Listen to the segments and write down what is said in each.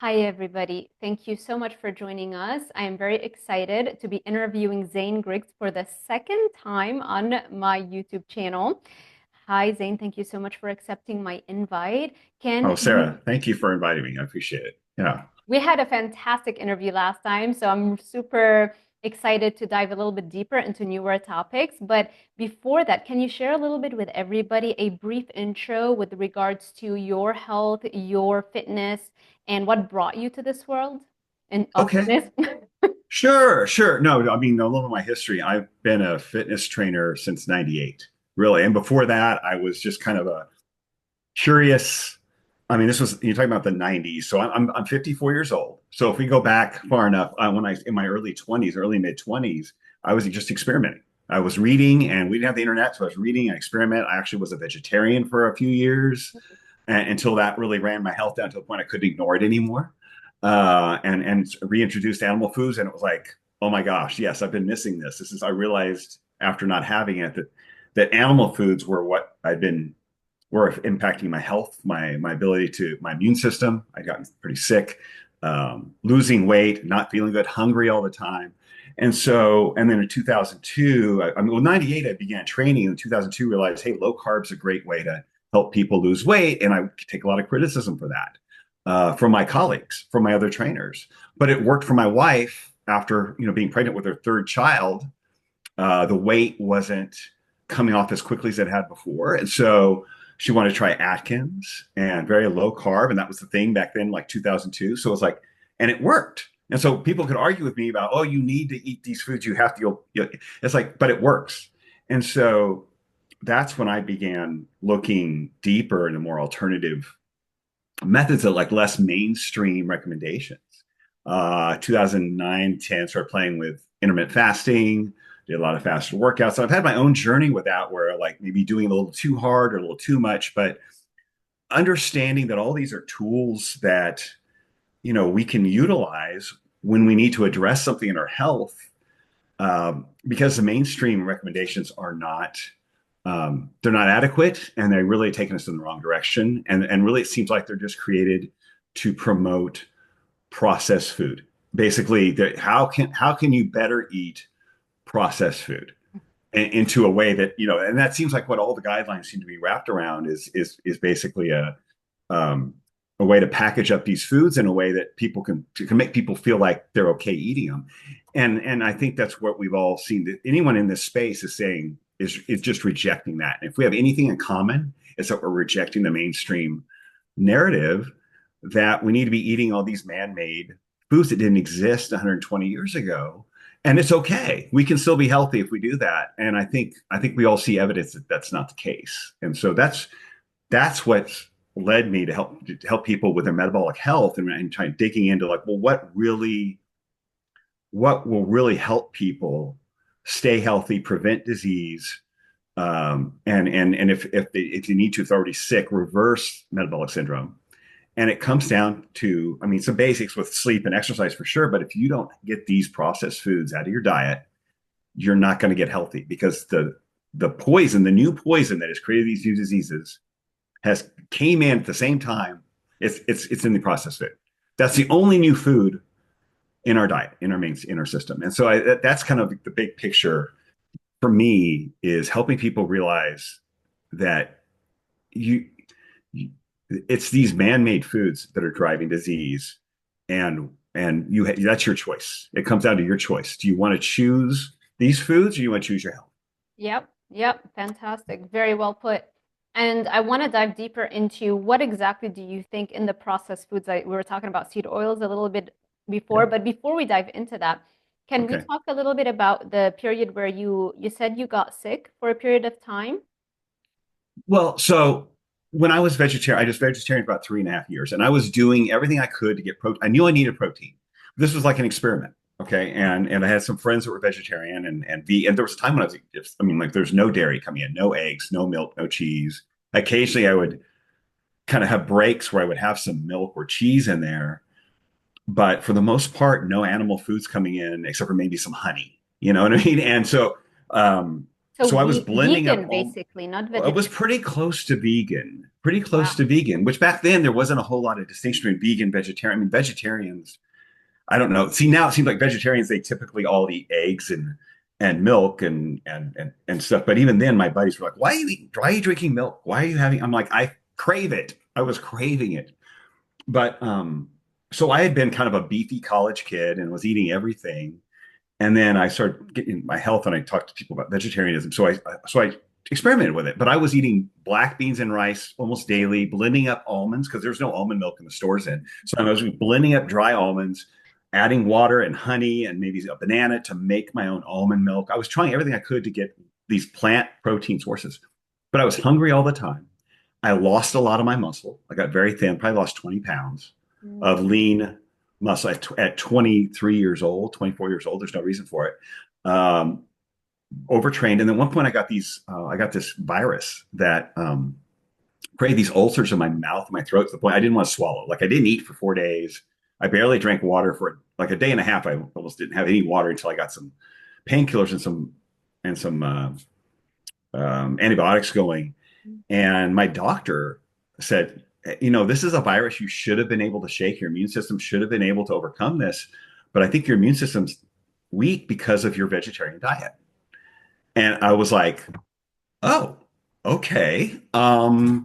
Hi, everybody. Thank you so much for joining us. I am very excited to be interviewing Zane Griggs for the second time on my YouTube channel. Hi, Zane. Thank you so much for accepting my invite. Can Oh, you? Sarah, thank you for inviting me. I appreciate it. Yeah. We had a fantastic interview last time, so I'm super excited to dive a little bit deeper into newer topics. But before that, can you share a little bit with everybody a brief intro with regards to your health, your fitness, and what brought you to this world and of Okay. fitness? Sure, sure. No, I mean, a little of my history. I've been a fitness trainer since 98, really. And before that, I was just kind of a curious. I mean, this was, you're talking about the 90s. So I'm 54 years old. So if we go back far enough, when I, in my early 20s, early mid 20s, I was just experimenting. I was reading and we didn't have the internet. So I was reading and experiment. I actually was a vegetarian for a few years until that really ran my health down to the point I couldn't ignore it anymore. And reintroduced animal foods, and it was like, oh my gosh, yes, I've been missing this. This is I realized after not having it that animal foods were what I'd been were impacting my health, my ability to my immune system. I'd gotten pretty sick, losing weight, not feeling good, hungry all the time. And then in 2002, I mean, well, 98, I began training. In 2002, realized, hey, low carbs is a great way to help people lose weight. And I take a lot of criticism for that from my colleagues, from my other trainers. But it worked for my wife after, being pregnant with her third child. The weight wasn't coming off as quickly as it had before. And so she wanted to try Atkins and very low carb. And that was the thing back then, like 2002. So it was like, and it worked. And so people could argue with me about, oh, you need to eat these foods. You have to, it's like, but it works. And so that's when I began looking deeper into more alternative methods that like less mainstream recommendations. 2009, 10, started playing with intermittent fasting, did a lot of fasted workouts. So I've had my own journey with that where like maybe doing a little too hard or a little too much, but understanding that all these are tools that, we can utilize when we need to address something in our health, because the mainstream recommendations are not they're not adequate, and they're really taking us in the wrong direction. And really, it seems like they're just created to promote processed food. Basically, how can you better eat processed food into a way that and that seems like what all the guidelines seem to be wrapped around is basically um, a way to package up these foods in a way that people can make people feel like they're okay eating them. And I think that's what we've all seen. That anyone in this space is saying is just rejecting that. And if we have anything in common, it's that we're rejecting the mainstream narrative that we need to be eating all these man-made foods that didn't exist 120 years ago. And it's okay. We can still be healthy if we do that. And I think we all see evidence that that's not the case. And so that's what led me to help people with their metabolic health, and trying digging into like, well, what will really help people stay healthy, prevent disease, and if you need to, if they're already sick, reverse metabolic syndrome. And it comes down to, I mean, some basics with sleep and exercise for sure. But if you don't get these processed foods out of your diet, you're not going to get healthy, because the new poison that has created these new diseases has came in at the same time. It's in the processed food. That's the only new food in our diet, in our system. And so that's kind of the big picture for me, is helping people realize that you, you it's these man-made foods that are driving disease, and that's your choice. It comes down to your choice. Do you want to choose these foods, or do you want to choose your health? Yep, yep, fantastic. Very well put. And I want to dive deeper into what exactly do you think in the processed foods? We were talking about seed oils a little bit before, Yep. but before we dive into that, can we Okay. talk a little bit about the period where you said you got sick for a period of time? Well, so when I was vegetarian, I was vegetarian for about 3.5 years, and I was doing everything I could to get protein. I knew I needed protein. This was like an experiment. Okay. And I had some friends that were vegetarian, and there was a time when I mean, like, there's no dairy coming in, no eggs, no milk, no cheese. Occasionally I would kind of have breaks where I would have some milk or cheese in there, but for the most part, no animal foods coming in except for maybe some honey. You know what I mean? And so, um, So So I was blending up vegan, all, basically, not it was vegetarian. pretty close Wow. to vegan, which back then there wasn't a whole lot of distinction between vegan, vegetarian. I mean, vegetarians, I don't know. See, now it seems like vegetarians, they typically all eat eggs and milk and stuff. But even then, my buddies were like, why are you drinking milk? Why are you having, I'm like, I crave it. I was craving it. But so I had been kind of a beefy college kid and was eating everything. And then I started getting my health and I talked to people about vegetarianism. So I experimented with it, but I was eating black beans and rice almost daily, blending up almonds because there's no almond milk in the stores in. So I was blending up dry almonds, adding water and honey and maybe a banana to make my own almond milk. I was trying everything I could to get these plant protein sources, but I was hungry all the time. I lost a lot of my muscle. I got very thin, probably lost 20 pounds of Mm. lean muscle at 23 years old, 24 years old. There's no reason for it. Um, Overtrained. And then at one point I got this virus that created these ulcers in my mouth and my throat to the point I didn't want to swallow. Like I didn't eat for 4 days. I barely drank water for like a day and a half. I almost didn't have any water until I got some painkillers and some antibiotics going. And my doctor said, this is a virus you should have been able to shake. Your immune system should have been able to overcome this. But I think your immune system's weak because of your vegetarian diet. And I was like, oh, okay. Hmm.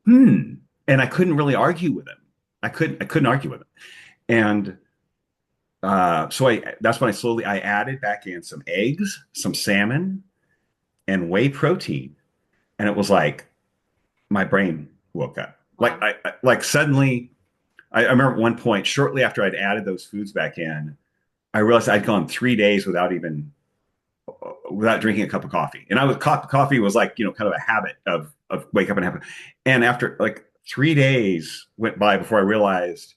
And I couldn't really argue with him. I couldn't argue with him. And that's when I added back in some eggs, some salmon, and whey protein. And it was like my brain woke up. Like Wow. like suddenly I remember at one point, shortly after I'd added those foods back in, I realized I'd gone 3 days without drinking a cup of coffee. And coffee was like, kind of a habit of wake up and have. And after like 3 days went by before I realized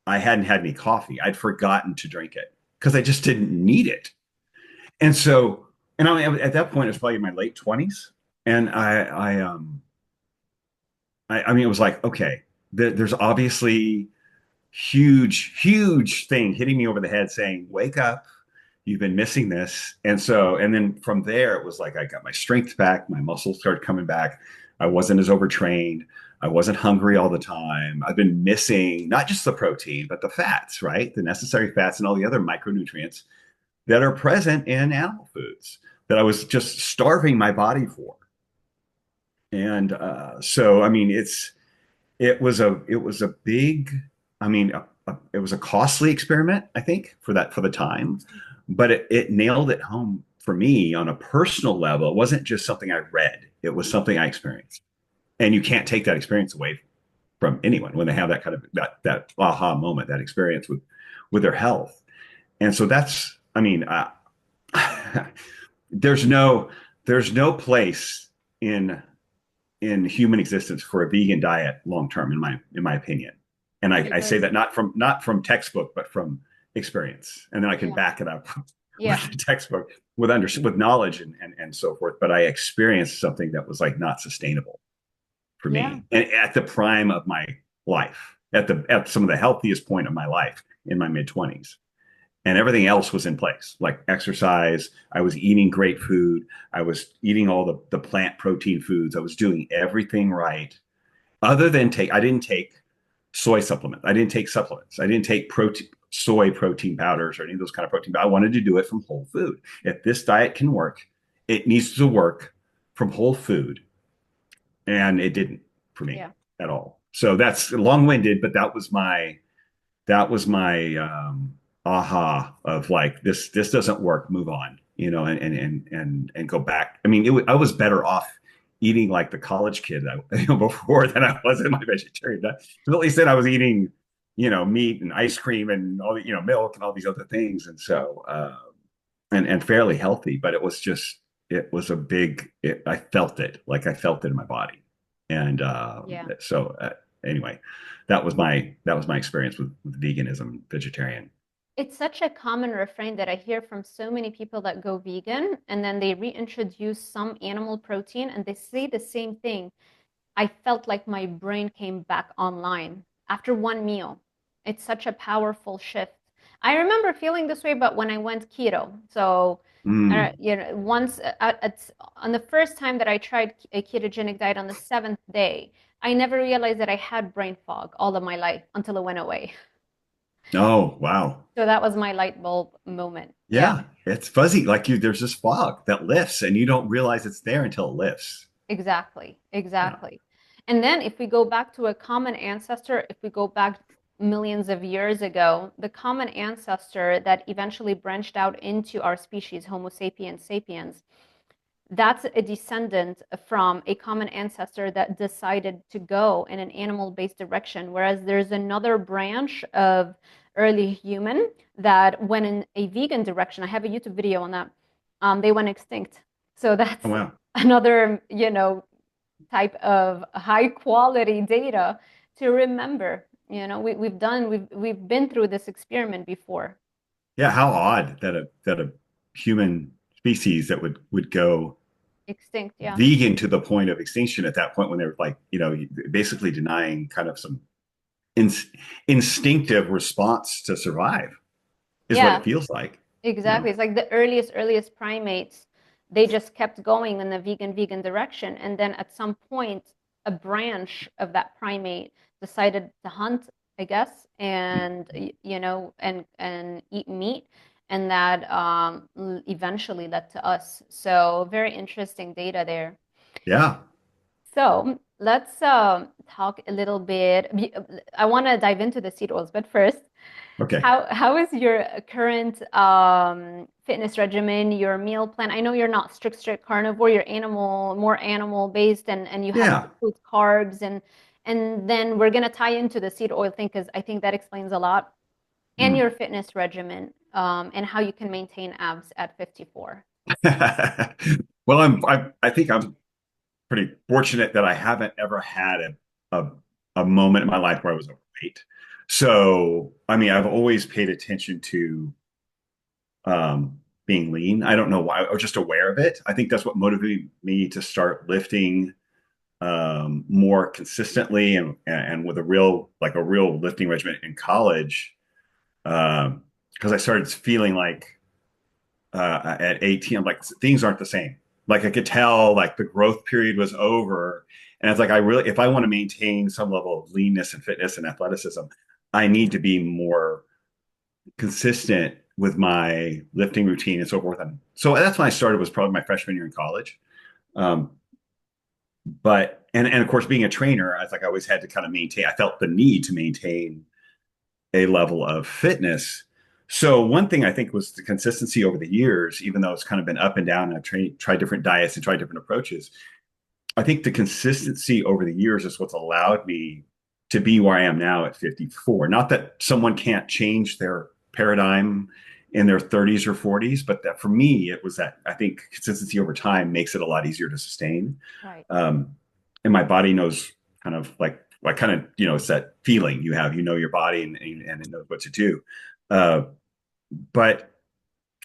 I hadn't had any coffee. I'd forgotten to drink it because I just didn't need it. And so, and at that point, it was probably in my late 20s. And I mean, it was like, okay, there's obviously huge thing hitting me over the head saying, wake up, you've been missing this. And then from there, it was like I got my strength back, my muscles started coming back. I wasn't as overtrained. I wasn't hungry all the time. I've been missing not just the protein, but the fats, right? The necessary fats and all the other micronutrients that are present in animal foods that I was just starving my body for. And so, I mean, it was a big, I mean, it was a costly experiment, I think, for the time, but it nailed it home for me on a personal level. It wasn't just something I read; it was something I experienced, and you can't take that experience away from anyone when they have that kind of that aha moment, that experience with their health. And so that's, I mean, there's no place in human existence for a vegan diet long term, in my opinion. And I say Because that not from textbook, but from experience. And then I can yeah, back it up with yeah, the textbook with knowledge and so forth. But I experienced something that was like not sustainable for yeah, me. And at the prime of my life, at some of the healthiest point of my life in my mid 20s, and everything else was in place, like exercise. I was eating great food. I was eating all the plant protein foods. I was doing everything right, other than I didn't take soy supplements. I didn't take supplements. I didn't take soy protein powders or any of those kind of protein. I wanted to do it from whole food. If this diet can work, it needs to work from whole food, and it didn't for me yeah. at all. So that's long-winded, but that was my aha of like, this doesn't work, move on, and go back. I mean, I was better off eating like the college kid before than I was in my vegetarian diet. At least then I was eating meat and ice cream and all the milk and all these other things, and so and fairly healthy. But it was a big I felt it, like I felt it in my body. And Yeah. so anyway, that was my experience with veganism, vegetarian. It's such a common refrain that I hear from so many people that go vegan and then they reintroduce some animal protein and they say the same thing. I felt like my brain came back online after one meal. It's such a powerful shift. I remember feeling this way, but when I went keto. So Mm. Once on the first time that I tried a ketogenic diet on the seventh day, I never realized that I had brain fog all of my life until it went away. Oh, wow. So that was my light bulb moment. Yeah, Yeah, it's fuzzy. Like there's this fog that lifts, and you don't realize it's there until it lifts. exactly, Yeah. exactly. And then if we go back to a common ancestor, if we go back millions of years ago, the common ancestor that eventually branched out into our species, Homo sapiens sapiens, that's a descendant from a common ancestor that decided to go in an animal-based direction, whereas there's another branch of early human that went in a vegan direction. I have a YouTube video on that. They went extinct. So Oh, that's wow. another, type of high quality data to remember. We've been through this experiment before. Yeah, how odd that a human species that would go Extinct, yeah. vegan to the point of extinction at that point when they were like, basically denying kind of some ins instinctive response to survive is what it Yeah. feels like, you know. Exactly. It's like the earliest primates, they just kept going in the vegan direction. And then at some point, a branch of that primate decided to hunt, I guess, and and eat meat. And that eventually led to us. So very interesting data there. Yeah. So let's talk a little bit. I want to dive into the seed oils, but first, Okay. how is your current fitness regimen, your meal plan? I know you're not strict carnivore, you're more animal based, and you have to Yeah. include carbs, and then we're gonna tie into the seed oil thing because I think that explains a lot, and Mm. your fitness regimen, and how you can maintain abs at 54. Well, I think I'm pretty fortunate that I haven't ever had a a moment in my life where I was overweight. So, I mean, I've always paid attention to being lean. I don't know why. I was just aware of it. I think that's what motivated me to start lifting more consistently and with a real lifting regimen in college. Because I started feeling like at 18, I'm like, things aren't the same. Like I could tell like the growth period was over. And it's like, if I want to maintain some level of leanness and fitness and athleticism, I need to be more consistent with my lifting routine and so forth. And so that's when I started, was probably my freshman year in college. Um, and of course, being a trainer, I was like, I always had to kind of maintain, I felt the need to maintain a level of fitness. So one thing I think was the consistency over the years, even though it's kind of been up and down, and tried different diets and tried different approaches. I think the consistency over the years is what's allowed me to be where I am now at 54. Not that someone can't change their paradigm in their 30s or 40s, but that for me, it was that I think consistency over time makes it a lot easier to sustain. Right. Um, and my body knows kind of like kind of, it's that feeling you have, your body and it knows what to do. Uh, but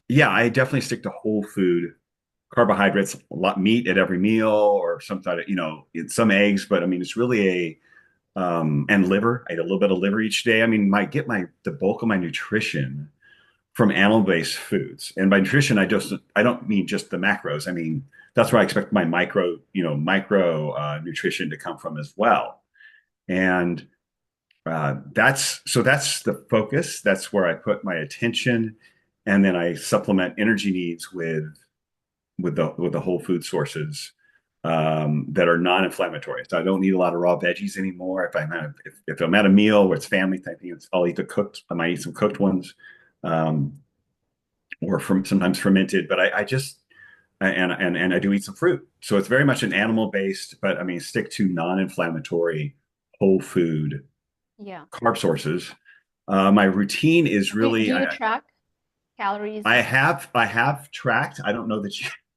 yeah, I definitely stick to whole food carbohydrates, a lot meat at every meal, or some sort of, some eggs. But I mean, it's really and liver. I eat a little bit of liver each day. I mean, the bulk of my nutrition from animal-based foods. And by nutrition, I don't mean just the macros. I mean, that's where I expect my micro nutrition to come from as well. And that's the focus. That's where I put my attention, and then I supplement energy needs with the whole food sources that are non-inflammatory. So I don't need a lot of raw veggies anymore. If I'm at a meal where it's family type thing, I'll eat the cooked. I might eat some cooked ones, um, or from sometimes fermented. But I just and I do eat some fruit. So it's very much an animal based, but I mean stick to non-inflammatory whole food Yeah. carb sources. My routine is Do really you track calories? I have tracked. I don't know that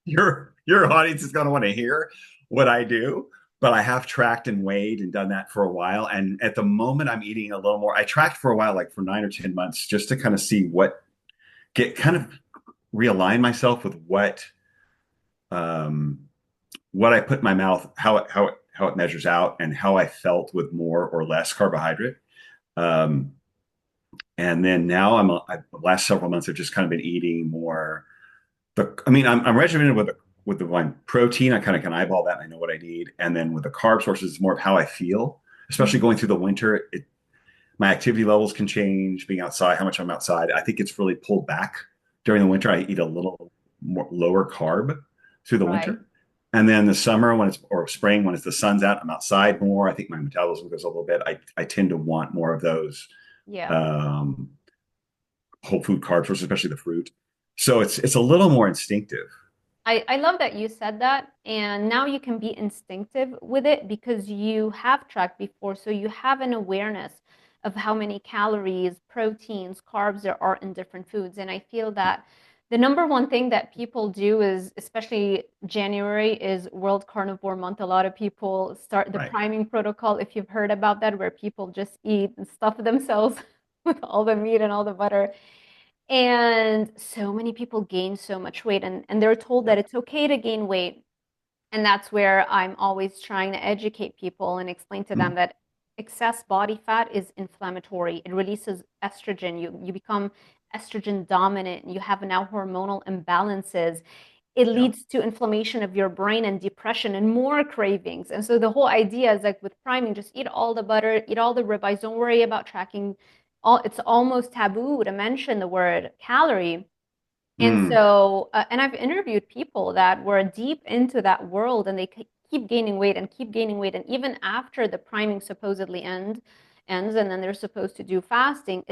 your audience is going to want to hear what I do, but I have tracked and weighed and done that for a while. And at the moment, I'm eating a little more. I tracked for a while, like for 9 or 10 months, just to kind of see get kind of realign myself with um, what I put in my mouth, how it measures out, and how I felt with more or less carbohydrate. Um, and then now the last several months I've just kind of been eating more. I mean, I'm regimented with the one protein. I kind of can eyeball that. And I know what I need. And then with the carb sources, it's more of how I feel, especially Mhm. going through the winter. My activity levels can change, being outside, how much I'm outside. I think it's really pulled back during the winter. I eat a little more lower carb through the Right. winter. And then the summer when it's or spring when it's the sun's out, I'm outside more. I think my metabolism goes a little bit. I tend to want more of those Yeah. um, whole food carb sources, especially the fruit. So it's a little more instinctive. I love that you said that. And now you can be instinctive with it because you have tracked before. So you have an awareness of how many calories, proteins, carbs there are in different foods. And I feel that the number one thing that people do is, especially January, is World Carnivore Month. A lot of people start the Right. priming protocol, if you've heard about that, where people just eat and stuff themselves with all the meat and all the butter. And so many people gain so much weight, and they're told that Yep. it's okay to gain weight. And that's where I'm always trying to educate people and explain to them Mm. that excess body fat is inflammatory. It releases estrogen. You become estrogen dominant. You have now hormonal imbalances. It Yeah. leads to inflammation of your brain and depression and more cravings. And so the whole idea is like with priming, just eat all the butter, eat all the ribeyes. Don't worry about tracking. It's almost taboo to mention the word calorie. And Mm. so, and I've interviewed people that were deep into that world and they keep gaining weight and keep gaining weight. And even after the priming supposedly ends, and then they're supposed to do fasting,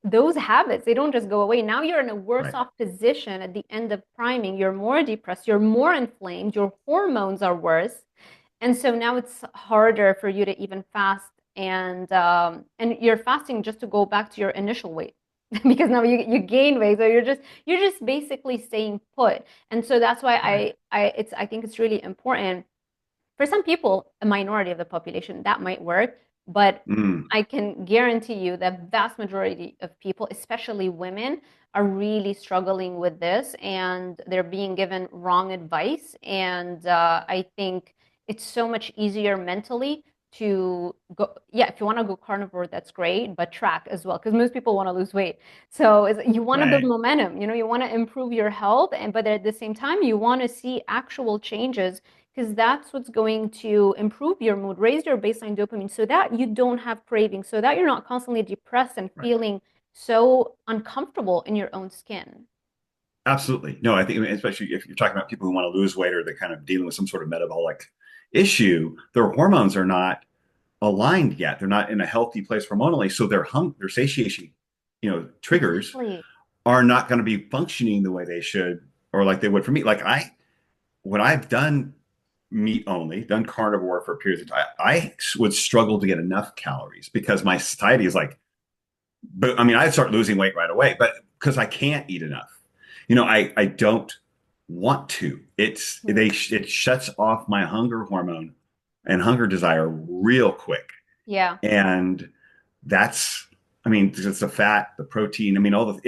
those habits, they don't just go away. Now you're in a worse Right. off position at the end of priming. You're more depressed, you're more inflamed, your hormones are worse. And so now it's harder for you to even fast and you're fasting just to go back to your initial weight because now you gain weight. So you're just basically staying put. And so that's why Right. I think it's really important for some people, a minority of the population, that might work, but Mm. I can guarantee you that vast majority of people, especially women, are really struggling with this and they're being given wrong advice. And I think it's so much easier mentally to go, yeah, if you want to go carnivore, that's great, but track as well, because most people want to lose weight. So you want to build Right. momentum, you want to improve your health, and but at the same time, you want to see actual changes because that's what's going to improve your mood, raise your baseline dopamine so that you don't have cravings, so that you're not constantly depressed and Right. feeling so uncomfortable in your own skin. Absolutely. No, I think especially if you're talking about people who want to lose weight or they're kind of dealing with some sort of metabolic issue, their hormones are not aligned yet. They're not in a healthy place hormonally, so their satiation, triggers Exactly. are not going to be functioning the way they should or like they would for me. Like when I've done meat only, done carnivore for periods of time, I would struggle to get enough calories because my satiety is like, but I mean, I'd start losing weight right away, but because I can't eat enough. I don't want to. Mhm. It shuts off my hunger hormone and hunger desire real quick. Yeah. And that's, I mean, it's the fat, the protein. I mean, all the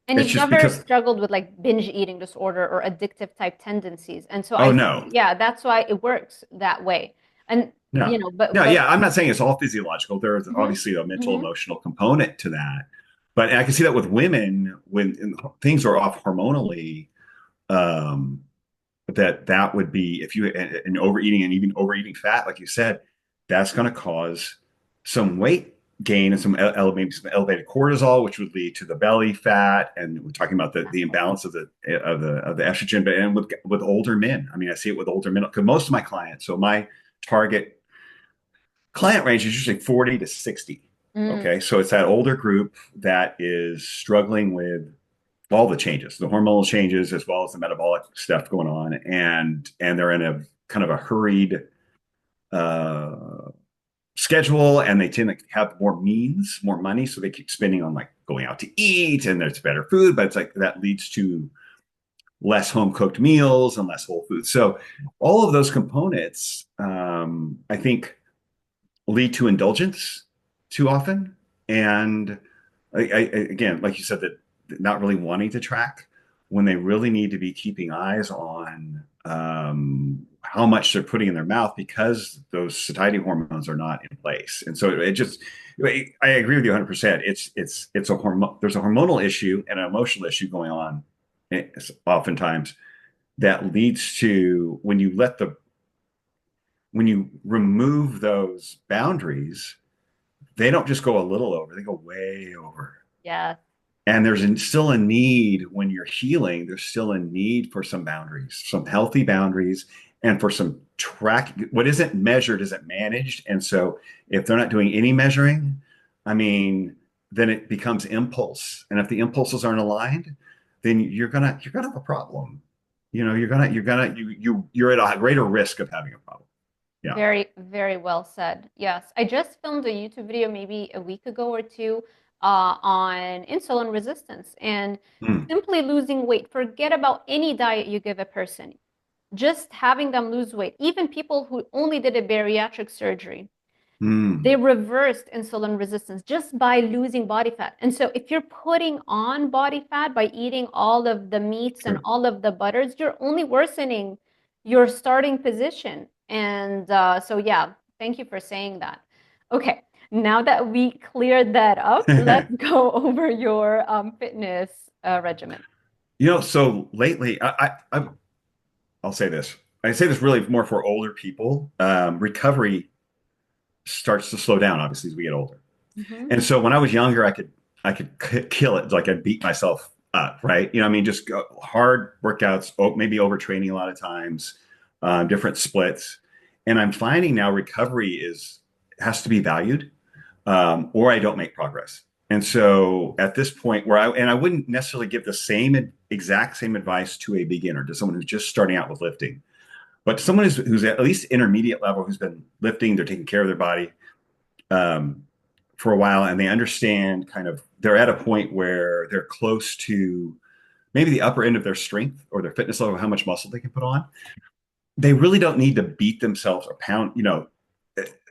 And it's you've just never because, struggled with like binge eating disorder or addictive type tendencies. And so oh I think, no, yeah, that's why it works that way. And, no, but, no, but, yeah, I'm not saying it's all physiological. There's mhm, obviously a mental mhm, emotional component to that. But I can see that with women when things are off hormonally, um, that would be if you and overeating and even overeating fat, like you said, that's going to cause some weight gain and maybe some elevated cortisol, which would lead to the belly fat. And we're talking about the exactly. imbalance of the estrogen, but and with older men. I mean, I see it with older men because most of my clients. So my target client range is usually 40 to 60. Mm, Okay, so it's that older group that is struggling with all the changes, the hormonal changes, as well as the metabolic stuff going on, and they're in a kind of a hurried uh, schedule, and they tend to have more means, more money, so they keep spending on like going out to eat, and there's better food, but it's like that leads to less home cooked meals and less whole food. So all of those components, I think, lead to indulgence too often, and again, like you said, that not really wanting to track when they really need to be keeping eyes on how much they're putting in their mouth because those satiety hormones are not in place. And so it just, I agree with you 100%. It's a hormone. There's a hormonal issue and an emotional issue going on oftentimes that leads to when you remove those boundaries, they don't just go a little over, they go way over. Yes. And still a need when you're healing, there's still a need for some boundaries, some healthy boundaries, and for some track. What isn't measured isn't managed. And so if they're not doing any measuring, I mean, then it becomes impulse. And if the impulses aren't aligned, then you're gonna have a problem. You're at a greater risk of having a problem. Yeah. Very, very well said. Yes. I just filmed a YouTube video maybe a week ago or two on insulin resistance and Mm, simply losing weight. Forget about any diet you give a person. Just having them lose weight. Even people who only did a bariatric surgery, they mm, reversed insulin resistance just by losing body fat. And so if you're putting on body fat by eating all of the meats and sure. all of the butters, you're only worsening your starting position. And so, yeah, thank you for saying that. Okay, now that we cleared that up, let's go over your fitness regimen. So lately, I'll say this. I say this really more for older people. Recovery starts to slow down, obviously, as we get older. Mhm. And so when I was younger, I could kill it. Like I'd beat myself up, right? I mean, just go, hard workouts, maybe overtraining a lot of times, different splits. And I'm finding now recovery has to be valued, or I don't make progress. And so at this point I wouldn't necessarily give the exact same advice to a beginner, to someone who's just starting out with lifting, but someone who's at least intermediate level, who's been lifting, they're taking care of their body um, for a while, and they understand they're at a point where they're close to maybe the upper end of their strength or their fitness level, how much muscle they can put on. They really don't need to beat themselves or pound.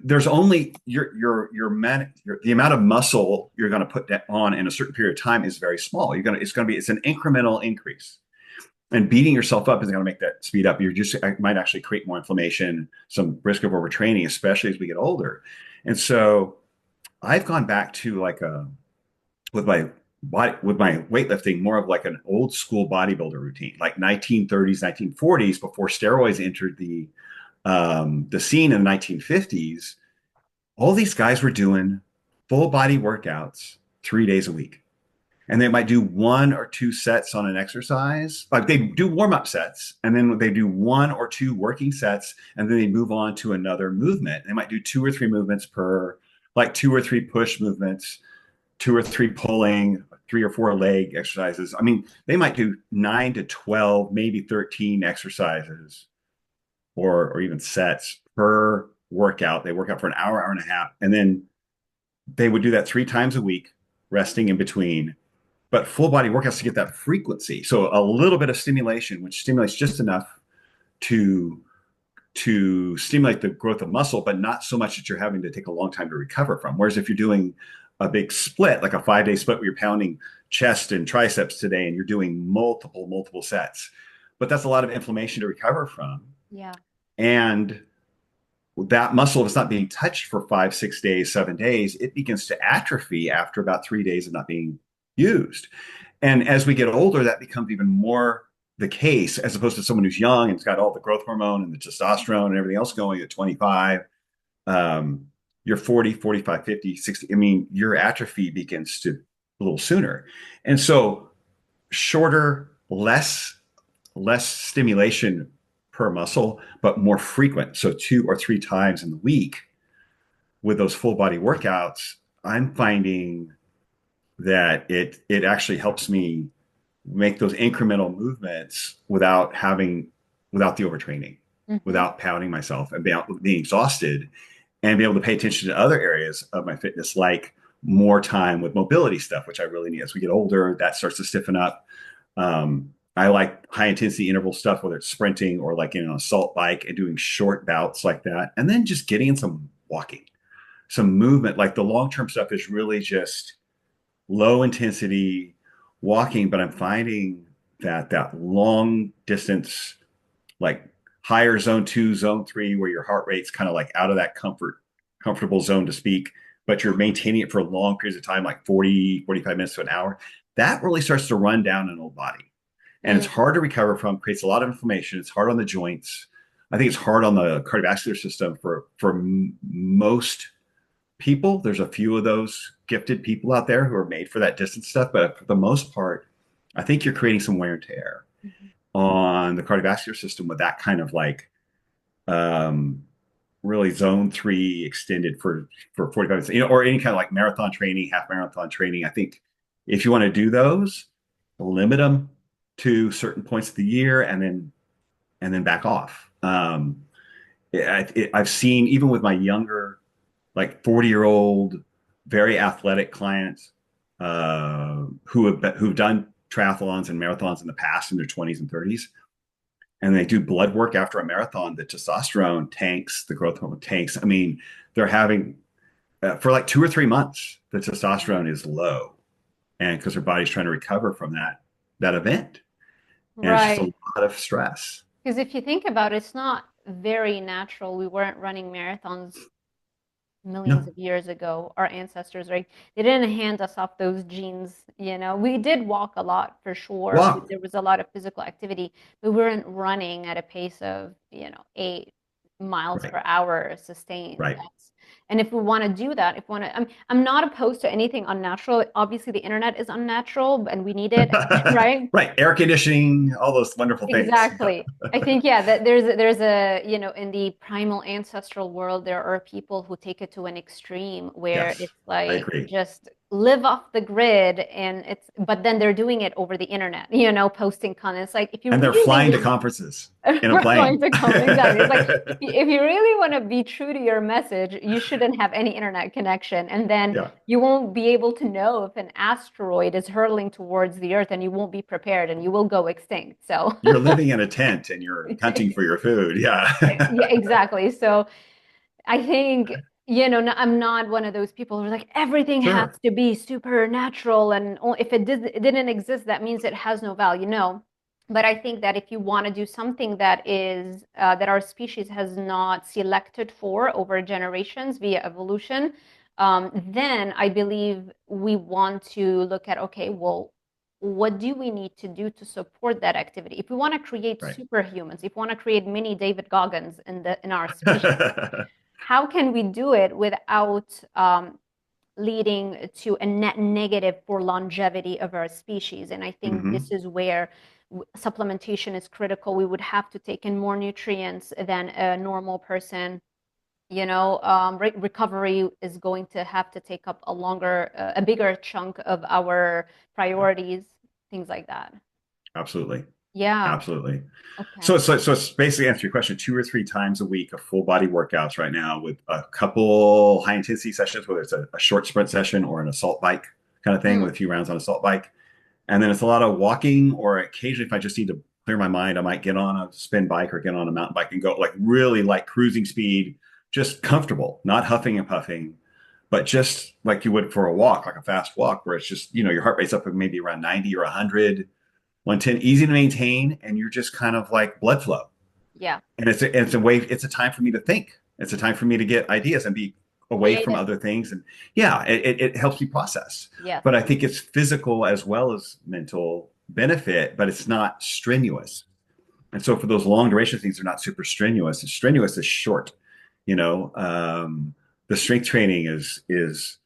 There's only the amount of muscle you're going to put on in a certain period of time is very small. It's an incremental increase, and beating yourself up isn't going to make that speed up. It might actually create more inflammation, some risk of overtraining, especially as we get older. And so I've gone back to like a with my with my weightlifting, more of like an old school bodybuilder routine, like 1930s, 1940s, before steroids entered the scene in the 1950s. All these guys were doing full body workouts 3 days a week. And they might do one or two sets on an exercise. Like they do warm up sets, and then they do one or two working sets, and then they move on to another movement. They might do two or three movements per, like two or three push movements, two or three pulling, three or four leg exercises. I mean, they might do 9 to 12, maybe 13 exercises or even sets per workout. They work out for an hour, hour and a half, and then they would do that 3 times a week, resting in between, but full body workouts to get that frequency. So a little bit of stimulation, which stimulates just enough to stimulate the growth of muscle, but not so much that you're having to take a long time to recover from. Whereas if you're doing a big split, like a 5 day split where you're pounding chest and triceps today and you're doing multiple sets, but that's a lot of inflammation to recover from. Yeah. And that muscle, if it's not being touched for 5, 6 days, 7 days, it begins to atrophy after about 3 days of not being used. And as we get older, that becomes even more the case, as opposed to someone who's young and has got all the growth hormone and the testosterone and everything else going at 25. You're 40, 45, 50, 60. I mean, your atrophy begins to a little sooner. And so shorter, less stimulation per muscle, but more frequent. So 2 or 3 times in the week with those full body workouts, I'm finding that it actually helps me make those incremental movements without the overtraining, Mhm. without pounding myself and being exhausted, and be able to pay attention to other areas of my fitness, like more time with mobility stuff, which I really need. As we get older, that starts to stiffen up. I like high intensity interval stuff, whether it's sprinting or like in an assault bike and doing short bouts like that. And then just getting in some walking, some movement. Like the long term stuff is really just low intensity walking, but I'm finding that long distance, like higher zone 2, zone 3, where your heart rate's kind of like out of that comfortable zone to speak, but you're maintaining it for long periods of time, like 40, 45 minutes to an hour. That really starts to run down an old body. and it's Mm, hard to recover from, creates a lot of inflammation. It's hard on the joints. I think it's hard on the cardiovascular system for most people. There's a few of those gifted people out there who are made for that distance stuff, but for the most part, I think you're creating some wear and tear mhm. on the cardiovascular system with that kind of like um, really zone three extended for 45 minutes, or any kind of like marathon training, half marathon training. I think if you want to do those, limit them to certain points of the year and then back off. I've seen even with my younger, like 40-year-old, very athletic clients who've done triathlons and marathons in the past in their 20s and 30s, and they do blood work after a marathon. The testosterone tanks, the growth hormone tanks. I mean, they're having for like 2 or 3 months, the testosterone is low, and because their body's trying to recover from that event, and it's just a Right. lot of stress. Because if you think about it, it's not very natural. We weren't running marathons millions No, of years ago. Our ancestors, right? They didn't hand us off those genes, you know. We did walk a lot for sure. wow, There was a lot of physical activity, but we weren't running at a pace of, 8 miles right, per hour sustained. right. And if we want to do that, if we want to, I'm not opposed to anything unnatural. Obviously, the internet is unnatural, and we need it, right? Right, air conditioning, all those wonderful things. Exactly. I think, yeah, that there's a, in the primal ancestral world, there are people who take it to an extreme where Yes, it's I like agree. just live off the grid, and but then they're doing it over the internet, posting content. It's like if you And they're really flying to want conferences in a we're going plane. to come. Exactly. It's like if you really want to be true to your message, you shouldn't have any internet connection. And then Yeah, you won't be able to know if an asteroid is hurtling towards the Earth, and you won't be prepared and you will go extinct. So you're living in a tent and you're hunting for your food. Yeah. yeah, exactly. So I think, I'm not one of those people who's like everything has Sure. to be supernatural, and if it didn't exist, that means it has no value. No. But I think that if you want to do something that our species has not selected for over generations via evolution, then I believe we want to look at, okay, well, what do we need to do to support that activity? If we want to create Right. superhumans, if we want to create mini David Goggins in our species, how can we do it without leading to a net negative for longevity of our species? And I think this Hmm. is where supplementation is critical. We would have to take in more nutrients than a normal person. Recovery is going to have to take up a bigger chunk of our priorities, things like that. Absolutely. Yeah. Absolutely. Okay. So it's basically answer your question 2 or 3 times a week of full body workouts right now with a couple high intensity sessions, whether it's a short sprint session or an assault bike kind of thing with Mm, a few rounds on assault bike. And then it's a lot of walking, or occasionally if I just need to clear my mind, I might get on a spin bike or get on a mountain bike and go like really like cruising speed, just comfortable, not huffing and puffing, but just like you would for a walk, like a fast walk where it's just, your heart rate's up at maybe around 90 or 100, 110, easy to maintain, and you're just kind of like blood flow. yeah. And it's a time for me to think. It's a time for me to get ideas and be away from Creative. other things. And yeah, it helps me process. Yes. But I think it's physical as well as mental benefit, but it's not strenuous. And so for those long duration things, they're not super strenuous. And strenuous is short. You know, the strength training is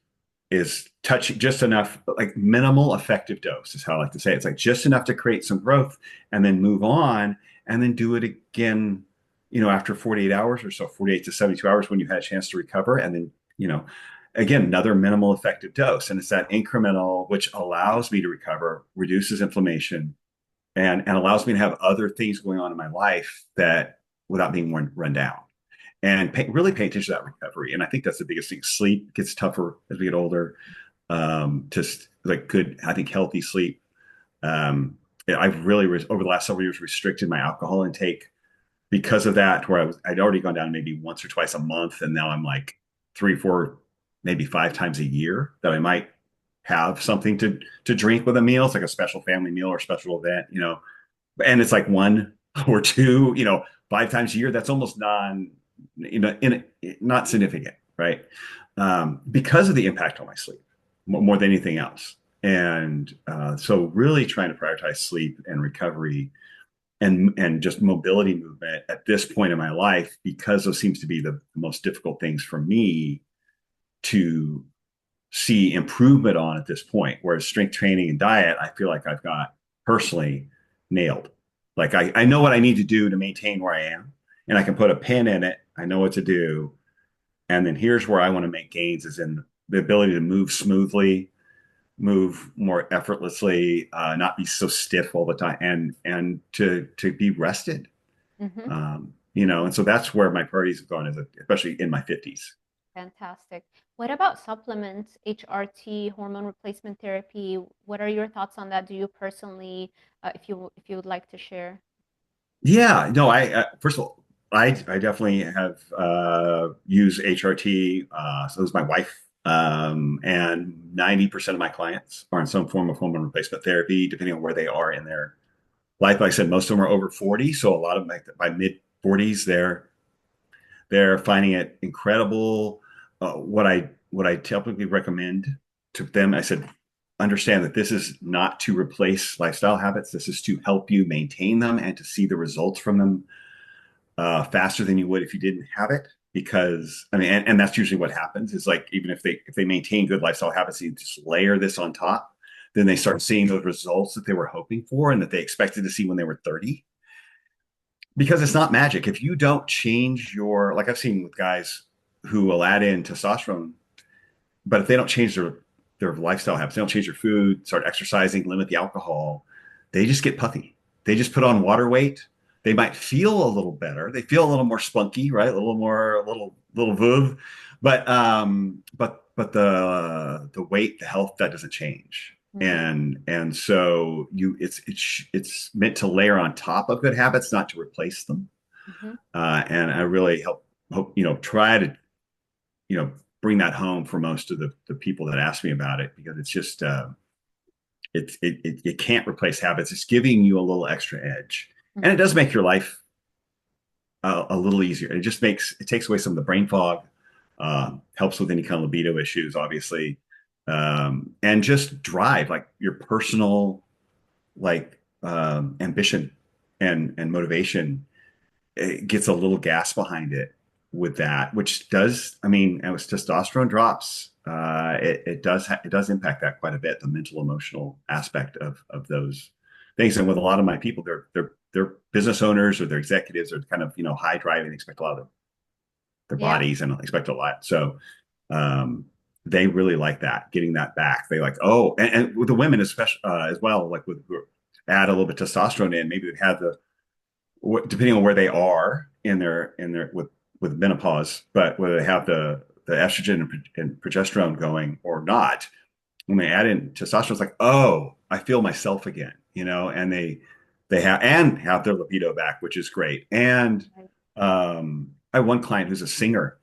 touching just enough, like minimal effective dose is how I like to say it. It's like just enough to create some growth and then move on and then do it again, after 48 hours or so, 48 to 72 hours when you had a chance to recover. And then, again, another minimal effective dose. And it's that incremental, which allows me to recover, reduces inflammation, and allows me to have other things going on in my life that without being run down and really pay attention to that recovery. And I think that's the biggest thing. Sleep gets tougher as we get older. Just like good, I think healthy sleep. I've really over the last several years restricted my alcohol intake because of that. Where I'd already gone down maybe once or twice a month, and now I'm like 3, 4, maybe 5 times a year that I might have something to drink with a meal. It's like a special family meal or special event, and it's like one or two, 5 times a year. That's almost not significant, right? Because of the impact on my sleep more than anything else. And so really trying to prioritize sleep and recovery and just mobility movement at this point in my life, because those seems to be the most difficult things for me to see improvement on at this point. Whereas strength training and diet, I feel like I've got personally nailed. Like I know what I need to do to maintain where I am, and I can put a pin in it. I know what to do. And then here's where I want to make gains is in the ability to move smoothly, move more effortlessly, not be so stiff all the time, and to be rested. Hmm. And so that's where my priorities have gone, especially in my 50s. Fantastic. What about supplements, HRT, hormone replacement therapy? What are your thoughts on that? Do you personally, if you would like to share? Yeah, no, I first of all, I definitely have used HRT. So this is my wife, and 90% of my clients are in some form of hormone replacement therapy, depending on where they are in their life. Like I said, most of them are over 40, so a lot of them like by mid 40s, they're finding it incredible. What I typically recommend to them, I said, understand that this is not to replace lifestyle habits. This is to help you maintain them and to see the results from them faster than you would if you didn't have it. Because I mean, and that's usually what happens is like even if they maintain good lifestyle habits, you just layer this on top, then they start seeing those results that they were hoping for and that they expected to see when they were 30. Because it's not magic. If you don't change your, like I've seen with guys who will add in testosterone, but if they don't change their lifestyle habits, they don't change their food, start exercising, limit the alcohol, they just get puffy. They just put on water weight. They might feel a little better. They feel a little more spunky, right? A little vuv, but the weight, the health, that doesn't change. Hmm. And so it's meant to layer on top of good habits, not to replace them. Hmm. And I really hope try to you know bring that home for most of the people that ask me about it, because it's just it can't replace habits. It's giving you a little extra edge, and it Hmm. does make your life a little easier. It takes away some of the brain fog, helps with any kind of libido issues, obviously, and just drive like your personal like ambition and motivation. It gets a little gas behind it with that, which does, I mean, as testosterone drops, it does impact that quite a bit, the mental emotional aspect of those things. And with a lot of my people, they're business owners or they're executives or kind of high driving, expect a lot of their Yeah. bodies and expect a lot. So um, they really like that, getting that back. They like, oh, and with the women especially as well, like with add a little bit of testosterone in, maybe they've had the depending on where they are in their with menopause, but whether they have the estrogen and progesterone going or not, when they add in testosterone, it's like, oh, I feel myself again, and they have their libido back, which is great. And Right. I have one client who's a singer.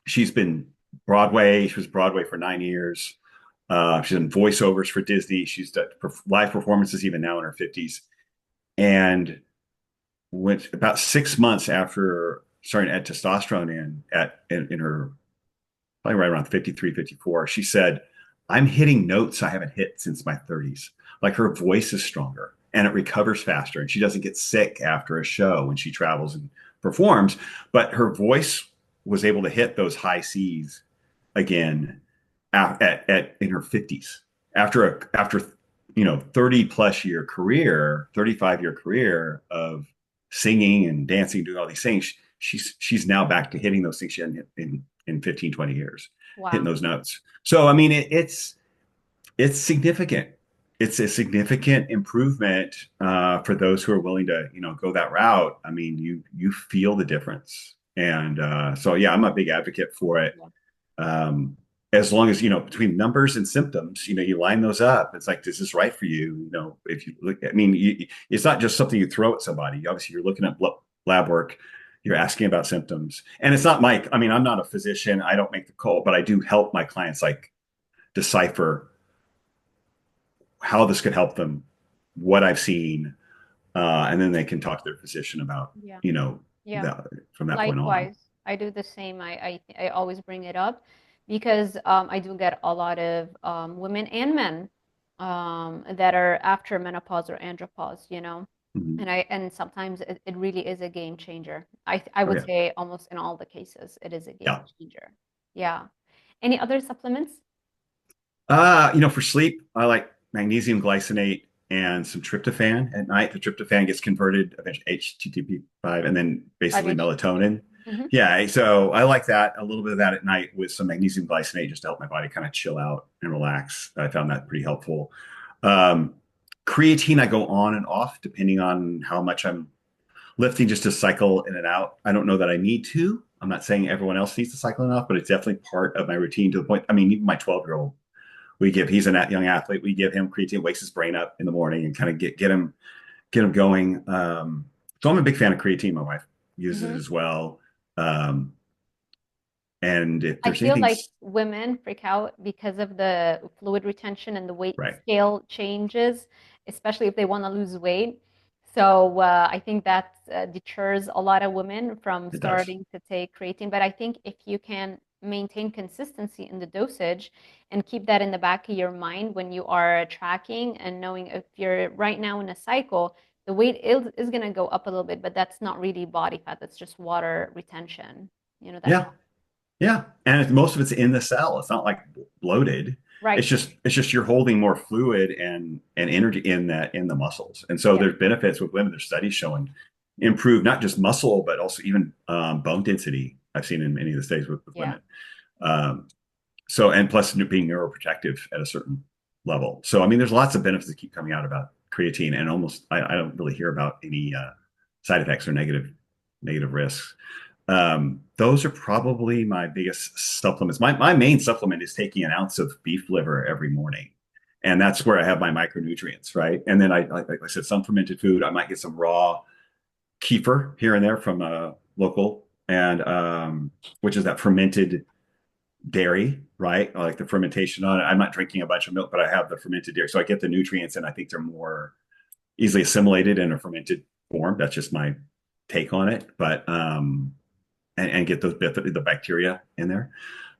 She's been Broadway. She was Broadway for 9 years. She's done voiceovers for Disney. She's done live performances even now in her 50s. And went about 6 months after starting to add testosterone in her probably right around 53, 54. She said, I'm hitting notes I haven't hit since my 30s. Like her voice is stronger and it recovers faster, and she doesn't get sick after a show when she travels and performs, but her voice was able to hit those high C's again in her 50s after 30 plus year career, 35-year career of singing and dancing, doing all these things. She's now back to hitting those things she hadn't hit in 15, 20 years, hitting Wow. those notes. So I mean it's significant. It's a significant improvement for those who are willing to go that route. I mean, you feel the difference. And so yeah, I'm a big advocate for it. Yeah. um, as long as between numbers and symptoms, you line those up. It's like, is this right for you? If you look, I mean, it's not just something you throw at somebody. Obviously, you're looking at lab work. You're asking about symptoms, and it's not Mike. I mean, I'm not a physician. I don't make the call, but I do help my clients like decipher how this could help them, what I've seen, and then they can talk to their physician about Yeah. you know Yeah. that from that point on. Likewise, I do the same. I always bring it up because I do get a lot of women and men that are after menopause or andropause, you know. Mhm. And sometimes it really is a game changer. I Oh would yeah. say almost in all the cases, it is a game Yeah. changer. Yeah. Any other supplements? For sleep, I like magnesium glycinate and some tryptophan at night. The tryptophan gets converted eventually HTTP5 and then basically 5-HTP. melatonin. Mm-hmm. Yeah, so I like that, a little bit of that at night with some magnesium glycinate just to help my body kind of chill out and relax. I found that pretty helpful. Um, Creatine, I go on and off depending on how much I'm lifting, just to cycle in and out. I don't know that I need to. I'm not saying everyone else needs to cycle in and out, but it's definitely part of my routine to the point. I mean, even my 12-year-old, he's a young athlete. We give him creatine, wakes his brain up in the morning and kind of get him going. So I'm a big fan of creatine. My wife uses Mm-hmm. it as well. Um, and if I there's feel anything like women freak out because of the fluid retention and the weight right, scale changes, especially if they want to lose weight. So I think that deters a lot of women from it does. starting to take creatine. But I think if you can maintain consistency in the dosage and keep that in the back of your mind when you are tracking and knowing if you're right now in a cycle, the weight is going to go up a little bit, but that's not really body fat. That's just water retention. You know, that Yeah, helps. yeah, and most of it's in the cell. It's not like bloated. Right. It's just you're holding more fluid and energy in the muscles. And so Yeah. there's benefits with women. There's studies showing improved not just muscle but also even bone density. I've seen in many of the studies with Yeah. women. Um, so and plus being neuroprotective at a certain level. So I mean, there's lots of benefits that keep coming out about creatine, and almost I don't really hear about any side effects or negative risks. Those are probably my biggest supplements. My main supplement is taking an ounce of beef liver every morning. And that's where I have my micronutrients, right? And then like I said, some fermented food. I might get some raw kefir here and there from a local, and which is that fermented dairy, right? I like the fermentation on it. I'm not drinking a bunch of milk, but I have the fermented dairy, so I get the nutrients, and I think they're more easily assimilated in a fermented form. That's just my take on it. But and get the bacteria in there.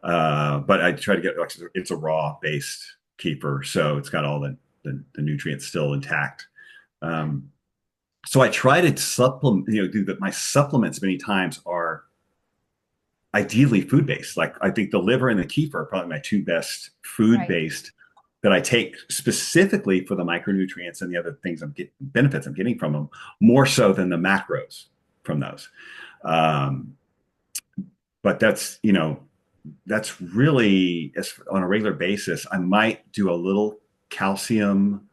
But I try to get it's a raw based keeper, so it's got all the nutrients still intact. Um, so I try to supplement, do that. My supplements many times are ideally food based. Like I think the liver and the kefir are probably my two best food Right. based that I take specifically for the micronutrients and the other things benefits I'm getting from them, more so than the macros from those. Um, but that's really on a regular basis. I might do a little calcium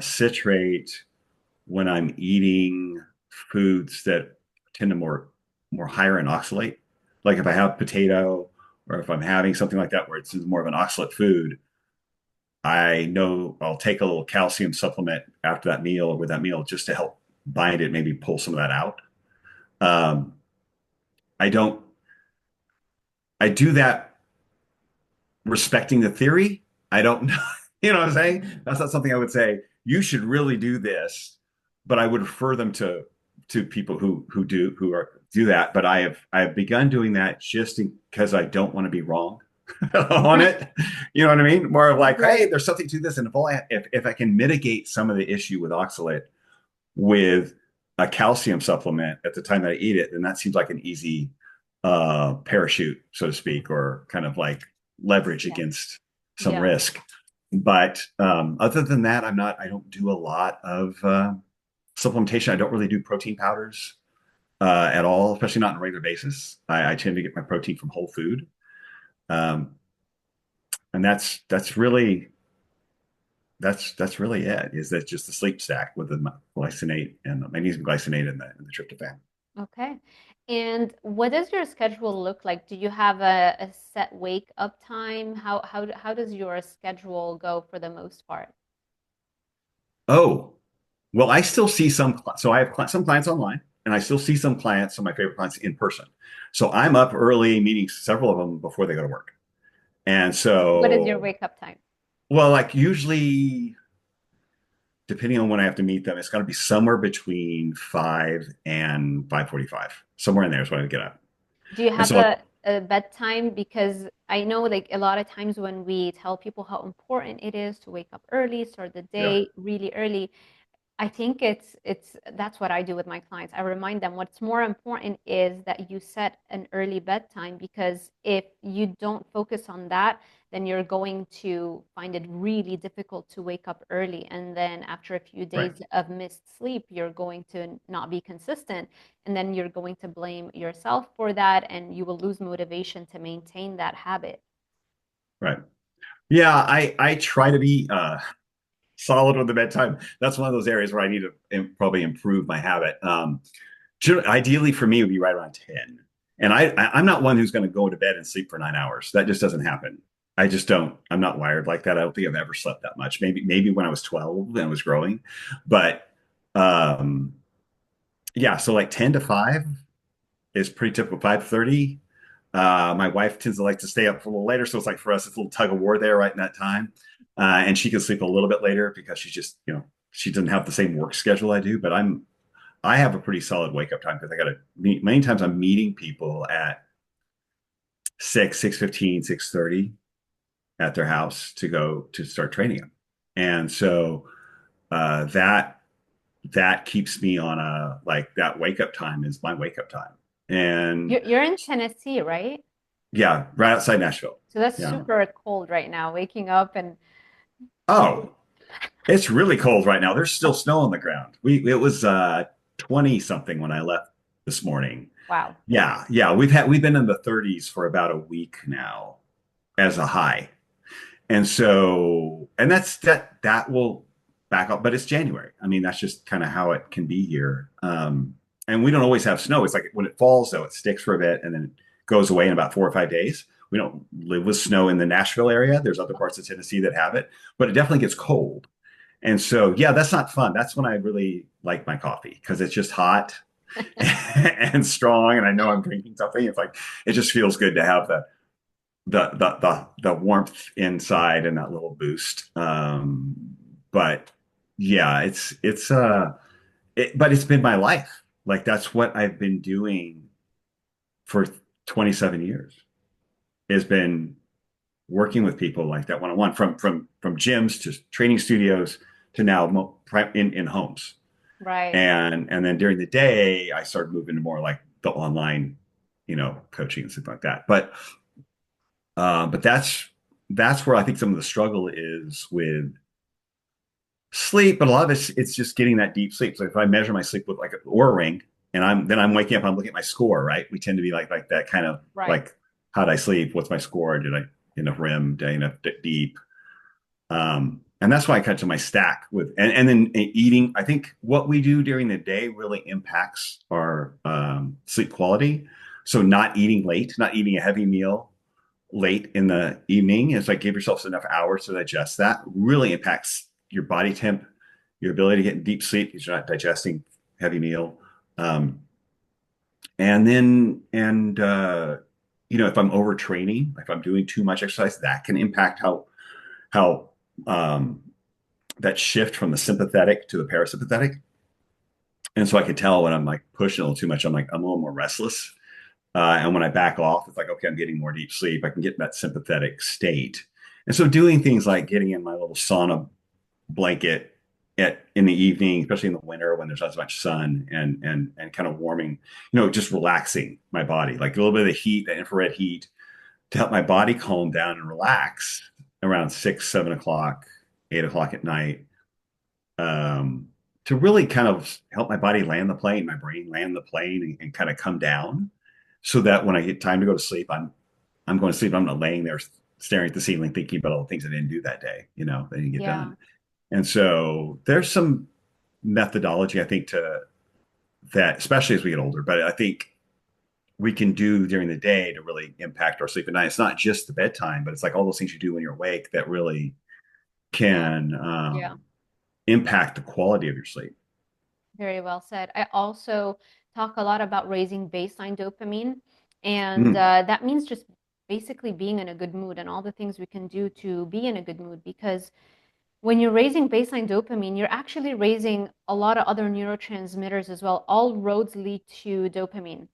citrate when I'm eating foods that tend to more higher in oxalate. Like if I have potato or if I'm having something like that where it's more of an oxalate food, I know I'll take a little calcium supplement after that meal or with that meal just to help bind it, maybe pull some of that out. Um, I don't. I do that respecting the theory. I don't know. You know what I'm saying? That's not something I would say, you should really do this, but I would refer them to people who do that. But I have begun doing that just because I don't want to be wrong on Right. it. You know what I mean? More of like, hey, Right. there's something to this. And if I can mitigate some of the issue with oxalate with a calcium supplement at the time that I eat it, then that seems like an easy parachute, so to speak, or kind of like leverage Yeah. against some Yeah. risk. But other than that, I don't do a lot of supplementation. I don't really do protein powders at all, especially not on a regular basis. I tend to get my protein from whole food. Um, and that's really it. Is that just the sleep stack with the glycinate and the magnesium glycinate and the tryptophan? Okay. And what does your schedule look like? Do you have a set wake up time? How does your schedule go for the most part? Oh, well, I still see so I have some clients online, and I still see some of my favorite clients in person. So I'm up early, meeting several of them before they go to work. And What is your so, wake up time? well, like usually, depending on when I have to meet them, it's going to be somewhere between 5 and 5:45. Somewhere in there is when I get up. Do you And have so, a bedtime, because I know like a lot of times when we tell people how important it is to wake up early, start the Yeah. day really early, I think it's that's what I do with my clients. I remind them what's more important is that you set an early bedtime, because if you don't focus on that, then you're going to find it really difficult to wake up early. And then after a few Right. days of missed sleep, you're going to not be consistent. And then you're going to blame yourself for that, and you will lose motivation to maintain that habit. Right. Yeah, I try to be solid with the bedtime. That's one of those areas where I need to probably improve my habit. Ideally for me would be right around 10. And I'm not one who's going to go to bed and sleep for 9 hours. That just doesn't happen. I just don't. I'm not wired like that. I don't think I've ever slept that much. Maybe when I was 12 and I was growing, but um, yeah. So like 10 to 5 is pretty typical. 5:30. My wife tends to like to stay up for a little later, so it's like for us, it's a little tug of war there right in that time. And she can sleep a little bit later because she just, she doesn't have the same work schedule I do. But I have a pretty solid wake up time because I got to meet. Many times I'm meeting people at 6:15, 6:30 at their house to go to start training them, and so that keeps me on a like that wake up time is my wake up time, and You're in Tennessee, right? yeah, right outside Nashville. So that's Yeah. super cold right now, waking up and Oh, it's really cold right now. There's still snow on the ground. It was 20 something when I left this morning. wow. Yeah, yeah, we've been in the 30s for about a week now as a high. And so and that will back up, but it's January. I mean, that's just kind of how it can be here. And we don't always have snow. It's like when it falls though, it sticks for a bit and then it goes away in about 4 or 5 days. We don't live with snow in the Nashville area. There's other parts of Tennessee that have it, but it definitely gets cold. And so, yeah, that's not fun. That's when I really like my coffee because it's just hot and strong, and I know I'm drinking something. It's like it just feels good to have the warmth inside and that little boost. But yeah, but it's been my life. Like that's what I've been doing for 27 years. Has been working with people like that one on one, from gyms to training studios to now in homes. Right. And then during the day, I started moving to more like the online, coaching and stuff like that. But that's where I think some of the struggle is with sleep. But a lot of it's just getting that deep sleep. So if I measure my sleep with like an Oura ring, and I'm waking up, I'm looking at my score, right? We tend to be like that kind of Right. like, how did I sleep? What's my score? Did I enough REM? Did I enough deep? And that's why I cut to my stack with, and then eating. I think what we do during the day really impacts our sleep quality. So not eating late, not eating a heavy meal late in the evening is like give yourself enough hours to digest that really impacts your body temp, your ability to get in deep sleep because you're not digesting heavy meal. Um, and then, if I'm overtraining, if I'm doing too much exercise, that can impact how um, that shift from the sympathetic to the parasympathetic. And so I could tell when I'm like pushing a little too much, I'm a little more restless. And when I back off, it's like, okay, I'm getting more deep sleep. I can get in that sympathetic state. And so doing things like getting in my little sauna blanket in the evening, especially in the winter when there's not as much sun and kind of warming, just relaxing my body, like a little bit of the heat, the infrared heat to help my body calm down and relax around 6, 7 o'clock, 8 o'clock at night, um, to really kind of help my body land the plane, my brain land the plane and kind of come down so that when I get time to go to sleep, I'm going to sleep. I'm not laying there staring at the ceiling thinking about all the things I didn't do that day, that didn't get Yeah. done. And so there's some methodology, I think, to that, especially as we get older, but I think we can do during the day to really impact our sleep at night. It's not just the bedtime, but it's like all those things you do when you're awake that really can Yeah. impact the quality of your sleep. Very well said. I also talk a lot about raising baseline dopamine, and Mm, that means just basically being in a good mood and all the things we can do to be in a good mood. Because when you're raising baseline dopamine, you're actually raising a lot of other neurotransmitters as well. All roads lead to dopamine.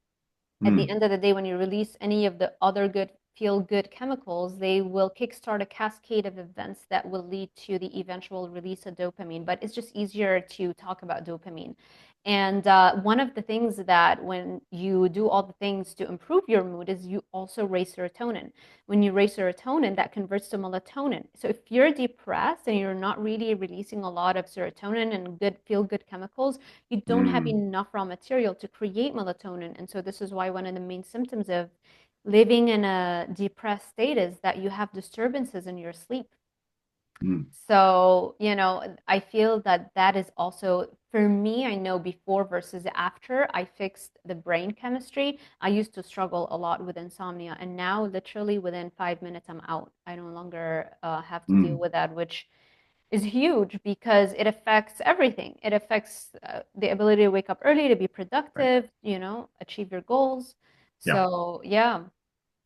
At the Mm, end of the day, when you release any of the other good feel good chemicals, they will kickstart a cascade of events that will lead to the eventual release of dopamine. But it's just easier to talk about dopamine. And one of the things that when you do all the things to improve your mood is you also raise serotonin. When you raise serotonin, that converts to melatonin. So if you're depressed and you're not really releasing a lot of serotonin and good feel good chemicals, you don't have mm, enough raw material to create melatonin. And so this is why one of the main symptoms of living in a depressed state is that you have disturbances in your sleep. mm, So, I feel that that is also, for me, I know before versus after I fixed the brain chemistry, I used to struggle a lot with insomnia. And now, literally within 5 minutes, I'm out. I no longer have to deal mm. with that, which is huge because it affects everything. It affects the ability to wake up early, to be Right. productive, achieve your goals. Yeah. So, yeah.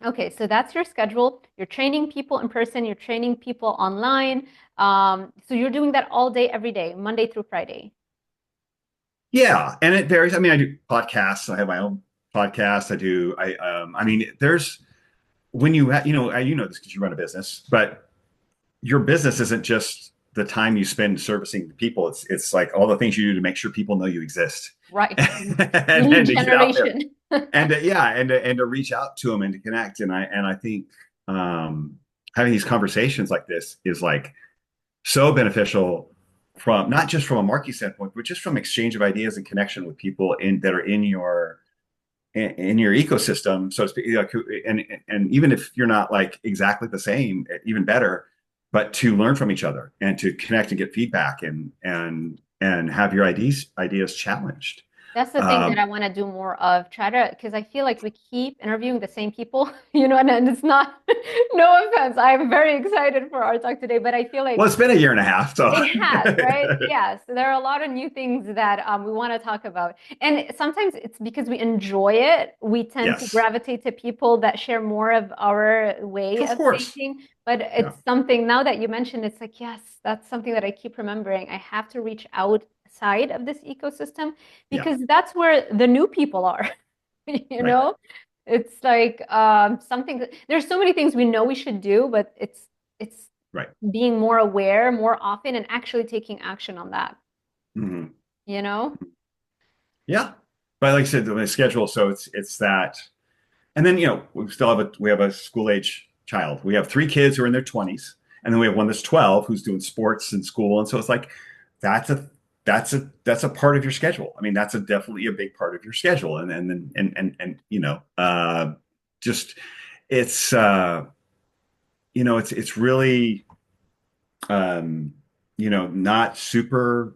Okay, so that's your schedule. You're training people in person, you're training people online. So you're doing that all day, every day, Monday through Friday. Yeah. And it varies. I mean, I do podcasts. I have my own podcast. I mean, there's, when you know this because you run a business, but your business isn't just the time you spend servicing the people. It's like all the things you do to make sure people know you exist, Right. and Lead to get out there, generation. yeah, and to reach out to them and to connect. And I think um, having these conversations like this is like so beneficial from not just from a marketing standpoint, but just from exchange of ideas and connection with people that are in your ecosystem, so to speak. Like, and even if you're not like exactly the same, even better, but to learn from each other and to connect and get feedback and have your ideas challenged. That's the thing that Um, I want to do more of. Try to, because I feel like we keep interviewing the same people, and it's not, no offense. I'm very excited for our talk today, but I feel well, like it's been a year and a half, so it has, right? Yes. There are a lot of new things that we want to talk about. And sometimes it's because we enjoy it. We tend to yes, gravitate to people that share more of our way of of course, thinking. But yeah, it's something now that you mentioned, it's like, yes, that's something that I keep remembering. I have to reach outside of this ecosystem yeah, because that's where the new people are, you right, know? It's like something there's so many things we know we should do, but it's right. being more aware more often and actually taking action on that, Mhm. you know? Yeah, but like I said, the schedule. So it's that. And then, we have a school age child. We have three kids who are in their 20s, and then we have one that's 12 who's doing sports in school. And so it's like that's a that's a part of your schedule. I mean, that's definitely a big part of your schedule. And just it's it's really um not super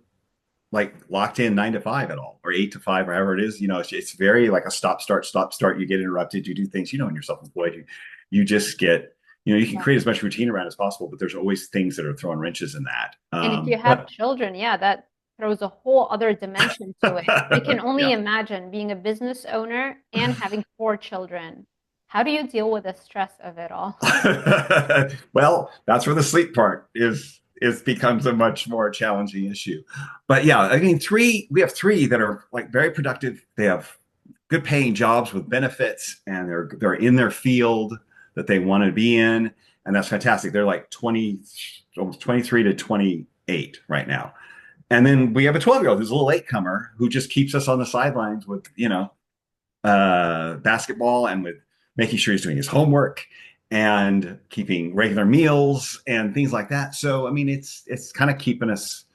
like locked in 9 to 5 at all, or 8 to 5, or however it is. It's very like a stop start. You get interrupted, you do things, when you're self-employed, you just get, you can Yeah. create as much routine around as possible, but there's always things that are throwing wrenches in that. And if you have But children, yeah, that throws a whole other dimension to it. I can only yeah. imagine being a business owner and having four children. How do you deal with the stress of it all? Well, that's where the sleep part is becomes a much more challenging issue. But yeah, I mean, we have three that are like very productive. They have good paying jobs with benefits, and they're in their field that they want to be in, and that's fantastic. They're like 20, almost 23 to 28 right now. And then we have a 12-year-old who's a little latecomer who just keeps us on the sidelines with, basketball, and with making sure he's doing his homework and keeping regular meals and things like that. So I mean, it's kind of keeping us,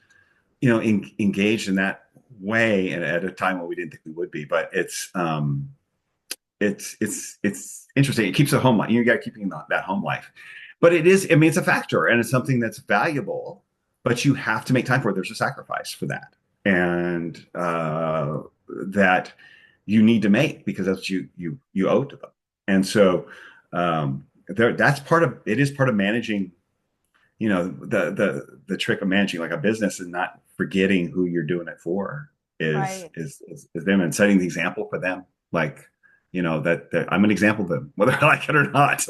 engaged in that way, and at a time when we didn't think we would be. But it's interesting. It keeps a home life. You got to keeping that home life. But it is. I mean, it's a factor, and it's something that's valuable. But you have to make time for it. There's a sacrifice for that, and that you need to make, because that's what you owe to them. And so that's part of it. Is part of managing. The trick of managing like a business, and not forgetting who you're doing it for is Right. is is them, and setting the example for them. Like, that I'm an example of them, whether I like it or not.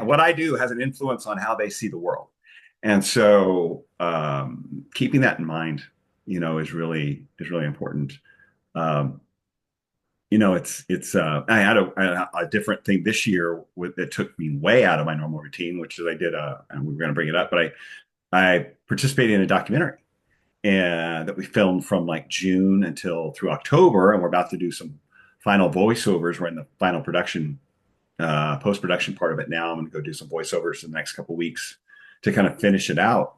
What I do has an influence on how they see the world. And so keeping that in mind, is really important. Um, I had a different thing this year that took me way out of my normal routine, which is I did and we were going to bring it up, but I participated in a documentary and that we filmed from like June until through October, and we're about to do some final voiceovers. We're in the final production, post-production part of it now. I'm going to go do some voiceovers in the next couple of weeks to kind of finish it out.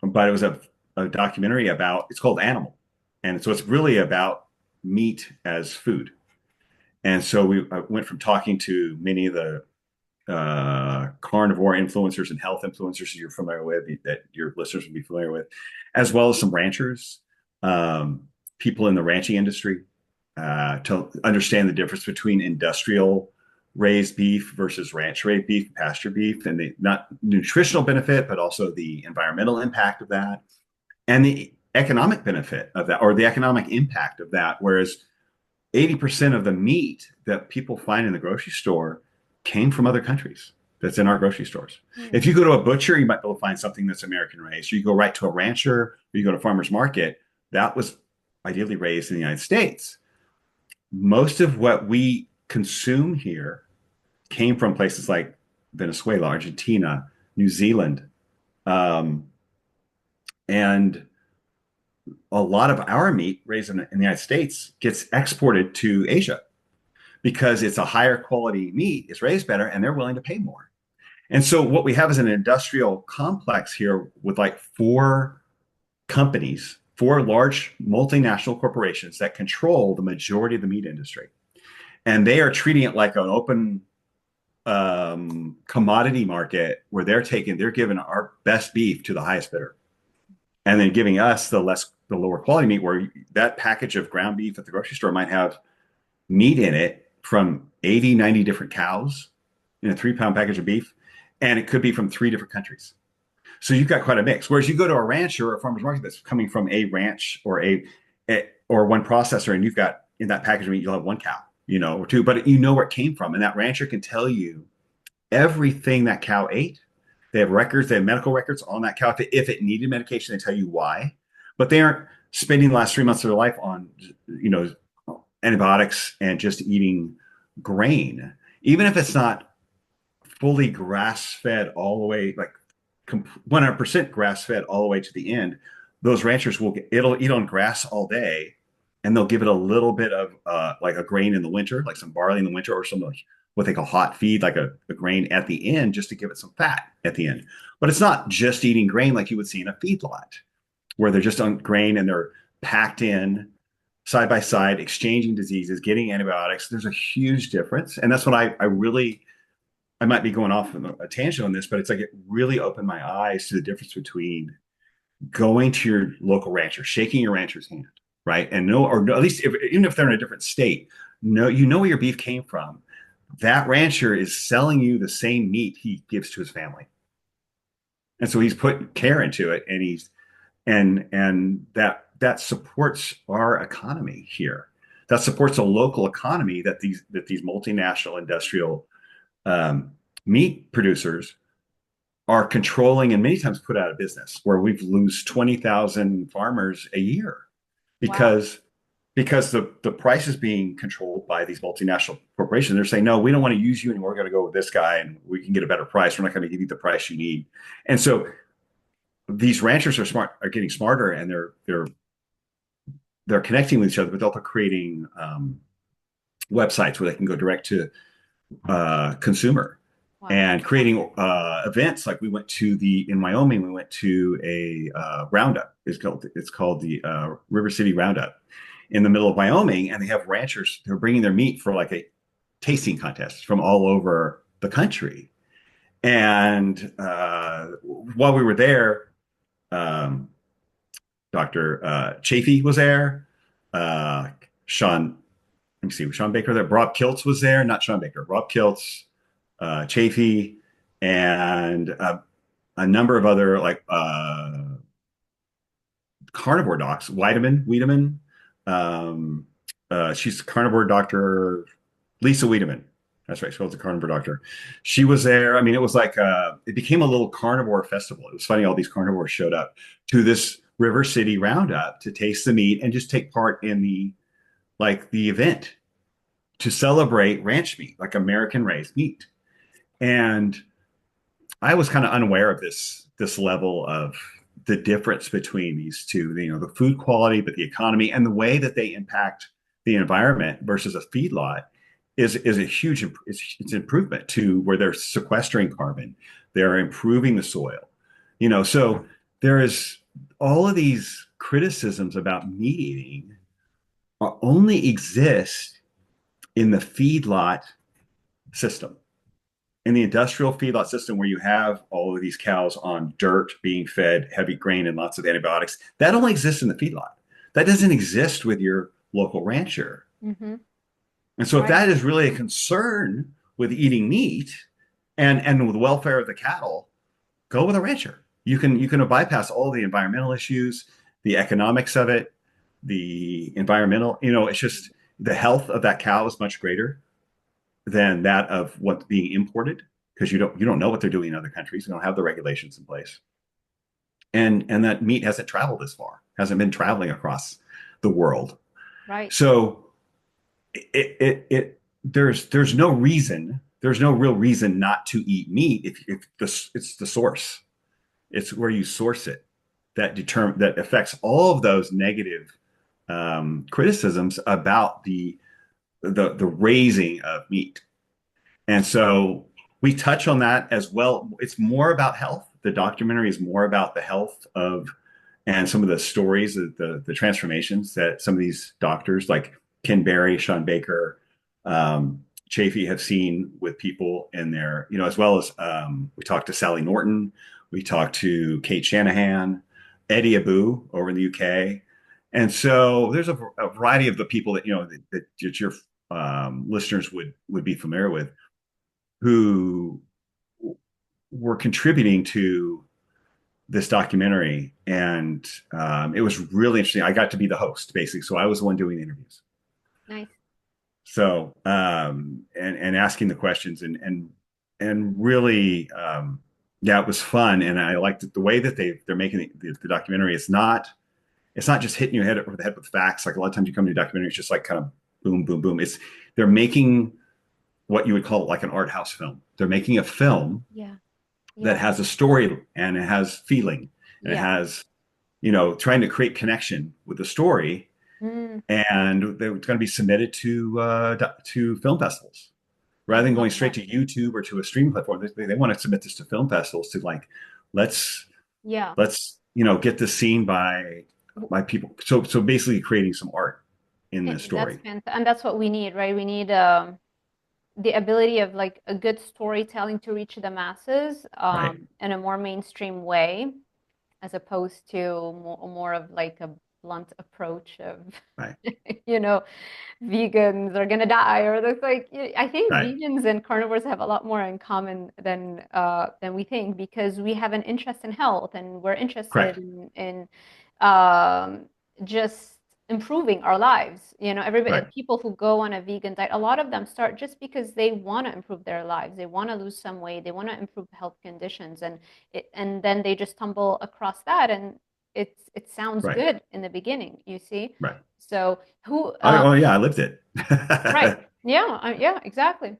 But it was a documentary about, it's called Animal. And so it's really about meat as food. And so I went from talking to many of the carnivore influencers and health influencers you're familiar with, that your listeners would be familiar with, as well as some ranchers, people in the ranching industry, to understand the difference between industrial raised beef versus ranch raised beef, pasture beef, and the not nutritional benefit, but also the environmental impact of that and the economic benefit of that, or the economic impact of that. Whereas 80% of the meat that people find in the grocery store came from other countries that's in our grocery stores. If you go to a butcher, you might be able to find something that's American raised, or you go right to a rancher, or you go to a farmer's market that was ideally raised in the United States. Most of what we consume here came from places like Venezuela, Argentina, New Zealand. And a lot of our meat raised in the United States gets exported to Asia because it's a higher quality meat, it's raised better, and they're willing to pay more. And so what we have is an industrial complex here with like four companies, four large multinational corporations that control the majority of the meat industry. And they are treating it like an open commodity market where they're giving our best beef to the highest bidder, and then giving us the lower quality meat, where that package of ground beef at the grocery store might have meat in it from 80, 90 different cows in a 3-pound package of beef. And it could be from 3 different countries. So you've got quite a mix. Whereas you go to a rancher or a farmer's market that's coming from a ranch or or one processor, and you've got in that package of meat, you'll have 1 cow, or 2, but you know where it came from. And that rancher can tell you everything that cow ate. They have records, they have medical records on that cow. If it needed medication, they tell you why. But they aren't spending the last 3 months of their life on, antibiotics and just eating grain. Even if it's not fully grass-fed all the way, like 100% grass-fed all the way to the end, those ranchers it'll eat on grass all day, and they'll give it a little bit of like a grain in the winter, like some barley in the winter, or some like what they call hot feed, like a grain at the end, just to give it some fat at the end. But it's not just eating grain like you would see in a feedlot, where they're just on grain and they're packed in side by side, exchanging diseases, getting antibiotics. There's a huge difference. And that's what I might be going off on a tangent on this, but it's like it really opened my eyes to the difference between going to your local rancher, shaking your rancher's hand, right? And or at least even if they're in a different state, know where your beef came from. That rancher is selling you the same meat he gives to his family. And so he's put care into it, and that supports our economy here. That supports a local economy that these multinational industrial meat producers are controlling, and many times put out of business, where we've lose 20,000 farmers a year because the price is being controlled by these multinational corporations. They're saying, no, we don't want to use you anymore. We're going to go with this guy and we can get a better price. We're not going to give you the price you need. And so these ranchers are getting smarter, and they're connecting with each other, but they're also creating websites where they can go direct to consumer. Wow. And creating events. Like in Wyoming, we went to a roundup. It's called the River City Roundup in the middle of Wyoming, and they have ranchers who are bringing their meat for like a tasting contest from all over the country. And while we were there, Dr. Chafee was there. Sean Baker there. Rob Kiltz was there. Not Sean Baker. Rob Kiltz, Chafee, and a number of other like carnivore docs. Wiedemann. She's a carnivore doctor. Lisa Wiedemann. That's right. She was a carnivore doctor. She was there. I mean, it was like it became a little carnivore festival. It was funny. All these carnivores showed up to this River City Roundup to taste the meat and just take part in the event. to celebrate ranch meat, like American raised meat. And I was kind of unaware of this level of the difference between these two, the food quality, but the economy and the way that they impact the environment versus a feedlot is a huge it's improvement to where they're sequestering carbon, they're improving the soil, so there is all of these criticisms about meat eating only exist in the feedlot system, in the industrial feedlot system where you have all of these cows on dirt being fed heavy grain and lots of antibiotics. That only exists in the feedlot. That doesn't exist with your local rancher. Mm-hmm. And so if Right. that is really a concern with eating meat and with the welfare of the cattle, go with a rancher. You can bypass all the environmental issues, the economics of it, the environmental, it's just the health of that cow is much greater than that of what's being imported, because you don't know what they're doing in other countries. You don't have the regulations in place, and that meat hasn't traveled this far, hasn't been traveling across the world. Right. So there's no real reason not to eat meat if it's the source, it's where you source it that affects all of those negative criticisms about the raising of meat. And so we touch on that as well. It's more about health. The documentary is more about the health of and some of the stories, the transformations that some of these doctors like Ken Berry, Sean Baker, Chafee have seen with people in there, as well as we talked to Sally Norton, we talked to Kate Shanahan, Eddie Abu over in the UK. And so there's a variety of the people that your listeners would be familiar with, who were contributing to this documentary. And it was really interesting. I got to be the host, basically. So I was the one doing the interviews. Nice. So and asking the questions and really yeah, it was fun. And I liked the way that they're making the documentary. It's not just hitting your head over the head with facts. Like a lot of times you come to a documentary, it's just like kind of boom, boom, boom. They're making what you would call like an art house film. They're making a film Yeah. that Yeah. has a story and it has feeling and it Yeah. has, trying to create connection with the story. Mm, And they're going to be submitted to film festivals I rather than love going straight that. to YouTube or to a streaming platform. They want to submit this to film festivals to like, let's Yeah. get this seen by people. So basically creating some art in this That's story. fantastic. And that's what we need, right? We need the ability of like a good storytelling to reach the masses Right. in a more mainstream way, as opposed to more of like a blunt approach of, Right. you know, vegans are gonna die, or that's like I think Right. vegans and carnivores have a lot more in common than we think, because we have an interest in health and we're interested Correct. in um, just improving our lives. Everybody, Right. people who go on a vegan diet, a lot of them start just because they want to improve their lives. They want to lose some weight. They want to improve health conditions, and then they just stumble across that, and it sounds Right. good in the beginning, you see. Right. So who Oh yeah, I lived it. right. Yeah, yeah, exactly.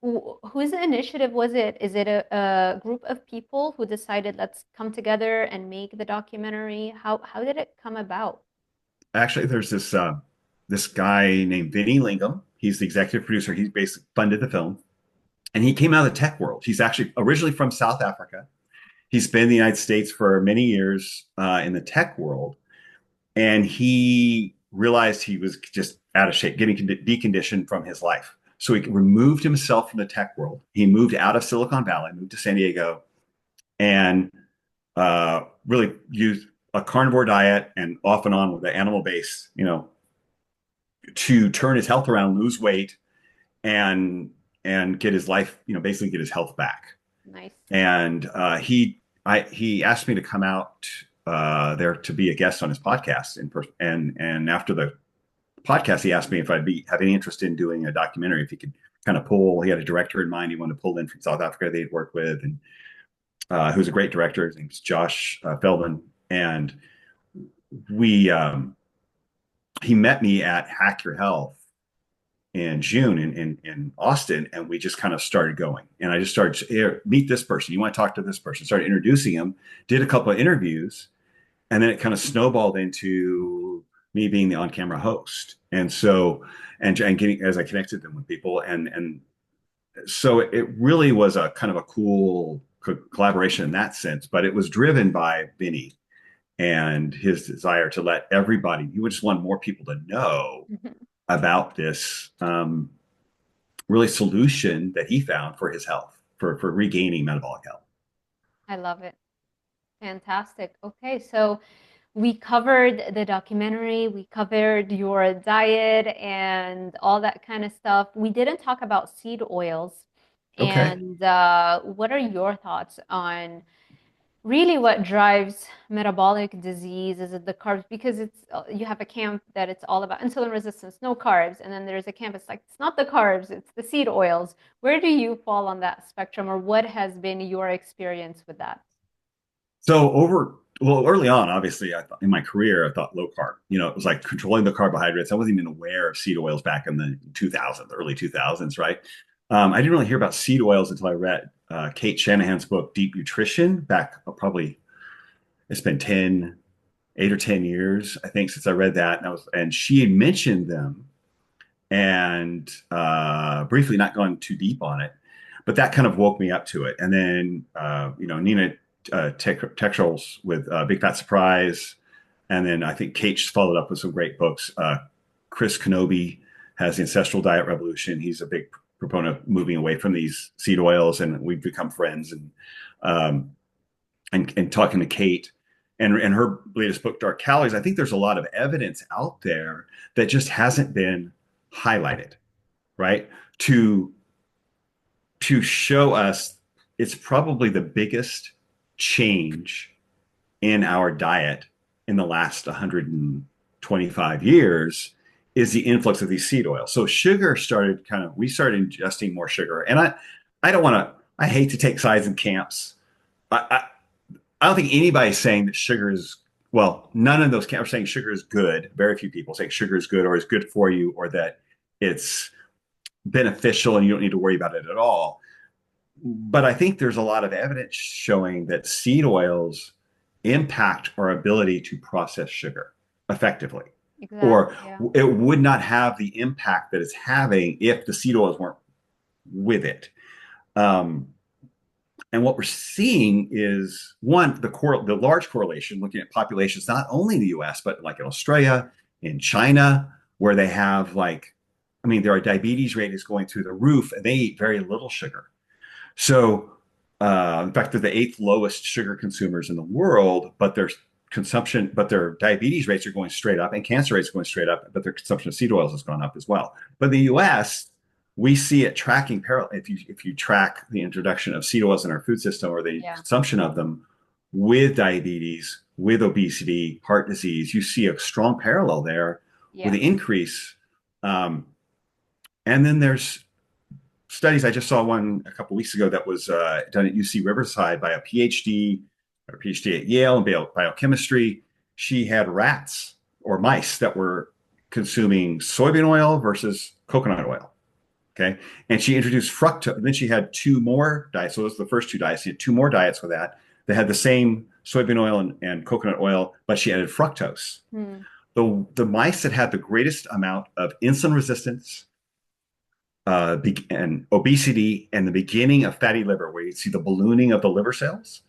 Whose initiative was it? Is it a group of people who decided let's come together and make the documentary? How did it come about? Actually, there's this guy named Vinny Lingham. He's the executive producer. He basically funded the film, and he came out of the tech world. He's actually originally from South Africa. He's been in the United States for many years in the tech world, and he realized he was just out of shape, getting deconditioned from his life. So he removed himself from the tech world. He moved out of Silicon Valley, moved to San Diego, and really used a carnivore diet and off and on with the animal base, to turn his health around, lose weight, and get his life, basically get his health back. Nice. And he asked me to come out there to be a guest on his podcast in person. And after the podcast, he asked me if have any interest in doing a documentary. If he could kind of pull, he had a director in mind he wanted to pull in from South Africa they'd worked with, and who's a great director. His name's Josh Feldman, and we he met me at Hack Your Health in June in Austin, and we just kind of started going. And I just started to here, meet this person. You want to talk to this person? Started introducing him. Did a couple of interviews, and then it kind of snowballed into me being the on-camera host. And so, and getting as I connected them with people, and so it really was a kind of a cool collaboration in that sense. But it was driven by Vinny and his desire to let everybody. You would just want more people to know about this really solution that he found for his health, for regaining metabolic health. I love it. Fantastic. Okay, so we covered the documentary, we covered your diet and all that kind of stuff. We didn't talk about seed oils. Okay. And what are your thoughts on really what drives metabolic disease? Is it the carbs? Because it's you have a camp that it's all about insulin resistance, no carbs, and then there's a camp it's like it's not the carbs, it's the seed oils. Where do you fall on that spectrum, or what has been your experience with that? So well, early on, obviously, I thought in my career, I thought low carb. It was like controlling the carbohydrates. I wasn't even aware of seed oils back in the 2000s, the early 2000s, right? I didn't really hear about seed oils until I read Kate Shanahan's book, Deep Nutrition, back probably it's been 8 or 10 years, I think, since I read that. And she had mentioned them and briefly not gone too deep on it, but that kind of woke me up to it. And then, Nina Texel's with Big Fat Surprise. And then I think Kate followed up with some great books. Chris Kenobi has The Ancestral Diet Revolution. He's a big proponent of moving away from these seed oils, and we've become friends. And talking to Kate and her latest book, Dark Calories, I think there's a lot of evidence out there that just hasn't been highlighted, right? To show us it's probably the biggest change in our diet in the last 125 years is the influx of these seed oils. So we started ingesting more sugar. And I don't want to, I hate to take sides in camps. I don't think anybody's saying that sugar is, well, none of those camps are saying sugar is good. Very few people say sugar is good or is good for you or that it's beneficial and you don't need to worry about it at all. But I think there's a lot of evidence showing that seed oils impact our ability to process sugar effectively, or Exactly. Yeah. it would not have the impact that it's having if the seed oils weren't with it. Um, and what we're seeing is the large correlation looking at populations, not only in the US, but like in Australia, in China, where they have their diabetes rate is going through the roof and they eat very little sugar. So, in fact, they're the eighth lowest sugar consumers in the world, but their diabetes rates are going straight up and cancer rates are going straight up, but their consumption of seed oils has gone up as well. But in the US, we see it tracking parallel. If you track the introduction of seed oils in our food system or the consumption of them with diabetes, with obesity, heart disease, you see a strong parallel there with the increase. And then there's studies. I just saw one a couple of weeks ago that was done at UC Riverside by a PhD at Yale in biochemistry. She had rats or mice that were consuming soybean oil versus coconut oil. Okay. And she introduced fructose. And then she had two more diets. So those were the first two diets. She had two more diets with that. They had the same soybean oil and coconut oil, but she added fructose. The mice that had the greatest amount of insulin resistance and obesity and the beginning of fatty liver, where you see the ballooning of the liver cells,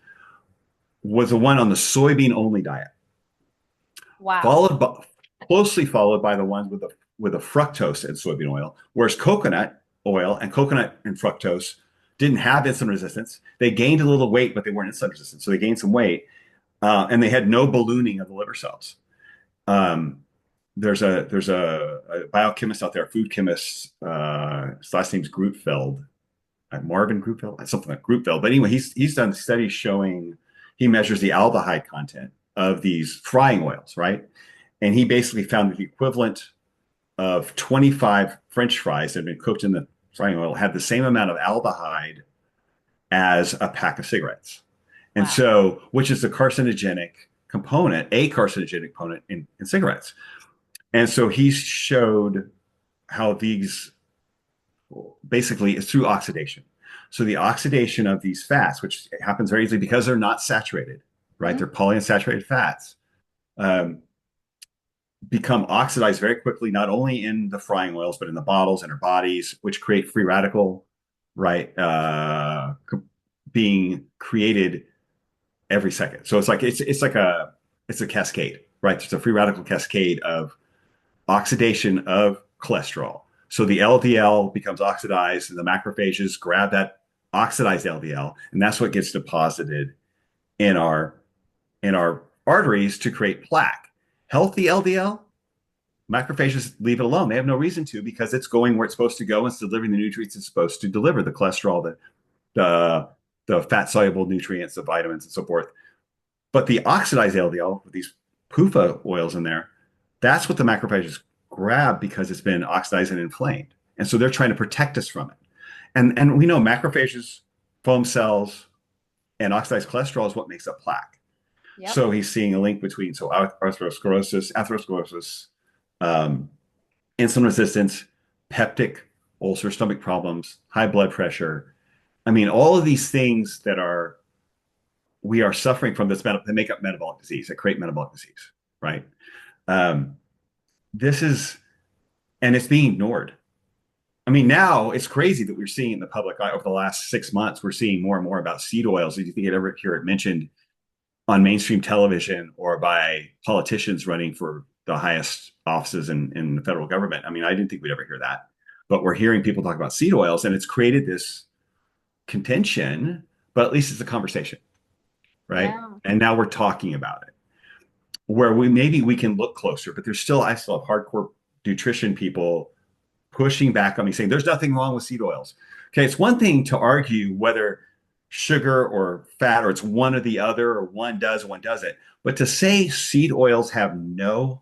was the one on the soybean only diet. Wow. Closely followed by the ones with the fructose and soybean oil, whereas coconut oil and coconut and fructose didn't have insulin resistance. They gained a little weight, but they weren't insulin resistant. So they gained some weight, and they had no ballooning of the liver cells. There's a biochemist out there, a food chemist. His last name's Grooteveld, Marvin Grooteveld, something like Grooteveld. But anyway, he's done studies showing he measures the aldehyde content of these frying oils, right? And he basically found that the equivalent of 25 French fries that had been cooked in the frying oil had the same amount of aldehyde as a pack of cigarettes. And so, which is a carcinogenic component in cigarettes. And so he showed how these basically is through oxidation. So the oxidation of these fats, which happens very easily because they're not saturated, right? Mhm. They're polyunsaturated fats, um, become oxidized very quickly, not only in the frying oils, but in the bottles in our bodies, which create free radical, right? Being created every second. So it's a cascade, right? It's a free radical cascade of oxidation of cholesterol. So the LDL becomes oxidized, and the macrophages grab that oxidized LDL, and that's what gets deposited in our arteries to create plaque. Healthy LDL, macrophages leave it alone. They have no reason to because it's going where it's supposed to go. It's delivering the nutrients it's supposed to deliver, the cholesterol, the the fat soluble nutrients, the vitamins, and so forth. But the oxidized LDL with these PUFA oils in there, that's what the macrophages grab because it's been oxidized and inflamed. And so they're trying to protect us from it. And we know macrophages, foam cells, and oxidized cholesterol is what makes up plaque. Yep. So he's seeing a link between atherosclerosis, um, insulin resistance, peptic ulcer, stomach problems, high blood pressure. I mean, all of these things that are we are suffering from this that make up metabolic disease, that create metabolic disease, right? Um, this is, and it's being ignored. I mean, now it's crazy that we're seeing in the public eye over the last 6 months. We're seeing more and more about seed oils. Did you think you'd ever hear it mentioned on mainstream television or by politicians running for the highest offices in the federal government? I mean, I didn't think we'd ever hear that, but we're hearing people talk about seed oils, and it's created this contention. But at least it's a conversation, right? Yeah. And now we're talking about it. Where we can look closer, but I still have hardcore nutrition people pushing back on me saying there's nothing wrong with seed oils. Okay, it's one thing to argue whether sugar or fat or it's one or the other or one does or one doesn't, but to say seed oils have no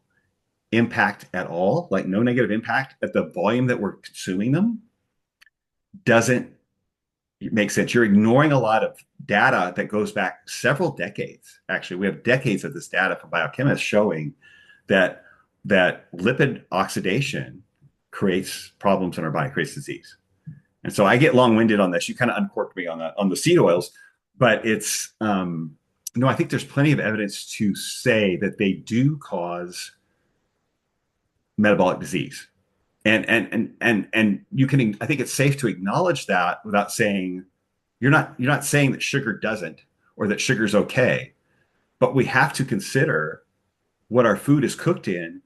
impact at all, like no negative impact at the volume that we're consuming them, doesn't make sense. You're ignoring a lot of data that goes back several decades. Actually, we have decades of this data from biochemists showing that lipid oxidation creates problems in our body, creates disease. And so I get long-winded on this. You kind of uncorked me on the seed oils, but it's no, I think there's plenty of evidence to say that they do cause metabolic disease. And you can, I think it's safe to acknowledge that without saying you're not saying that sugar doesn't or that sugar's okay, but we have to consider what our food is cooked in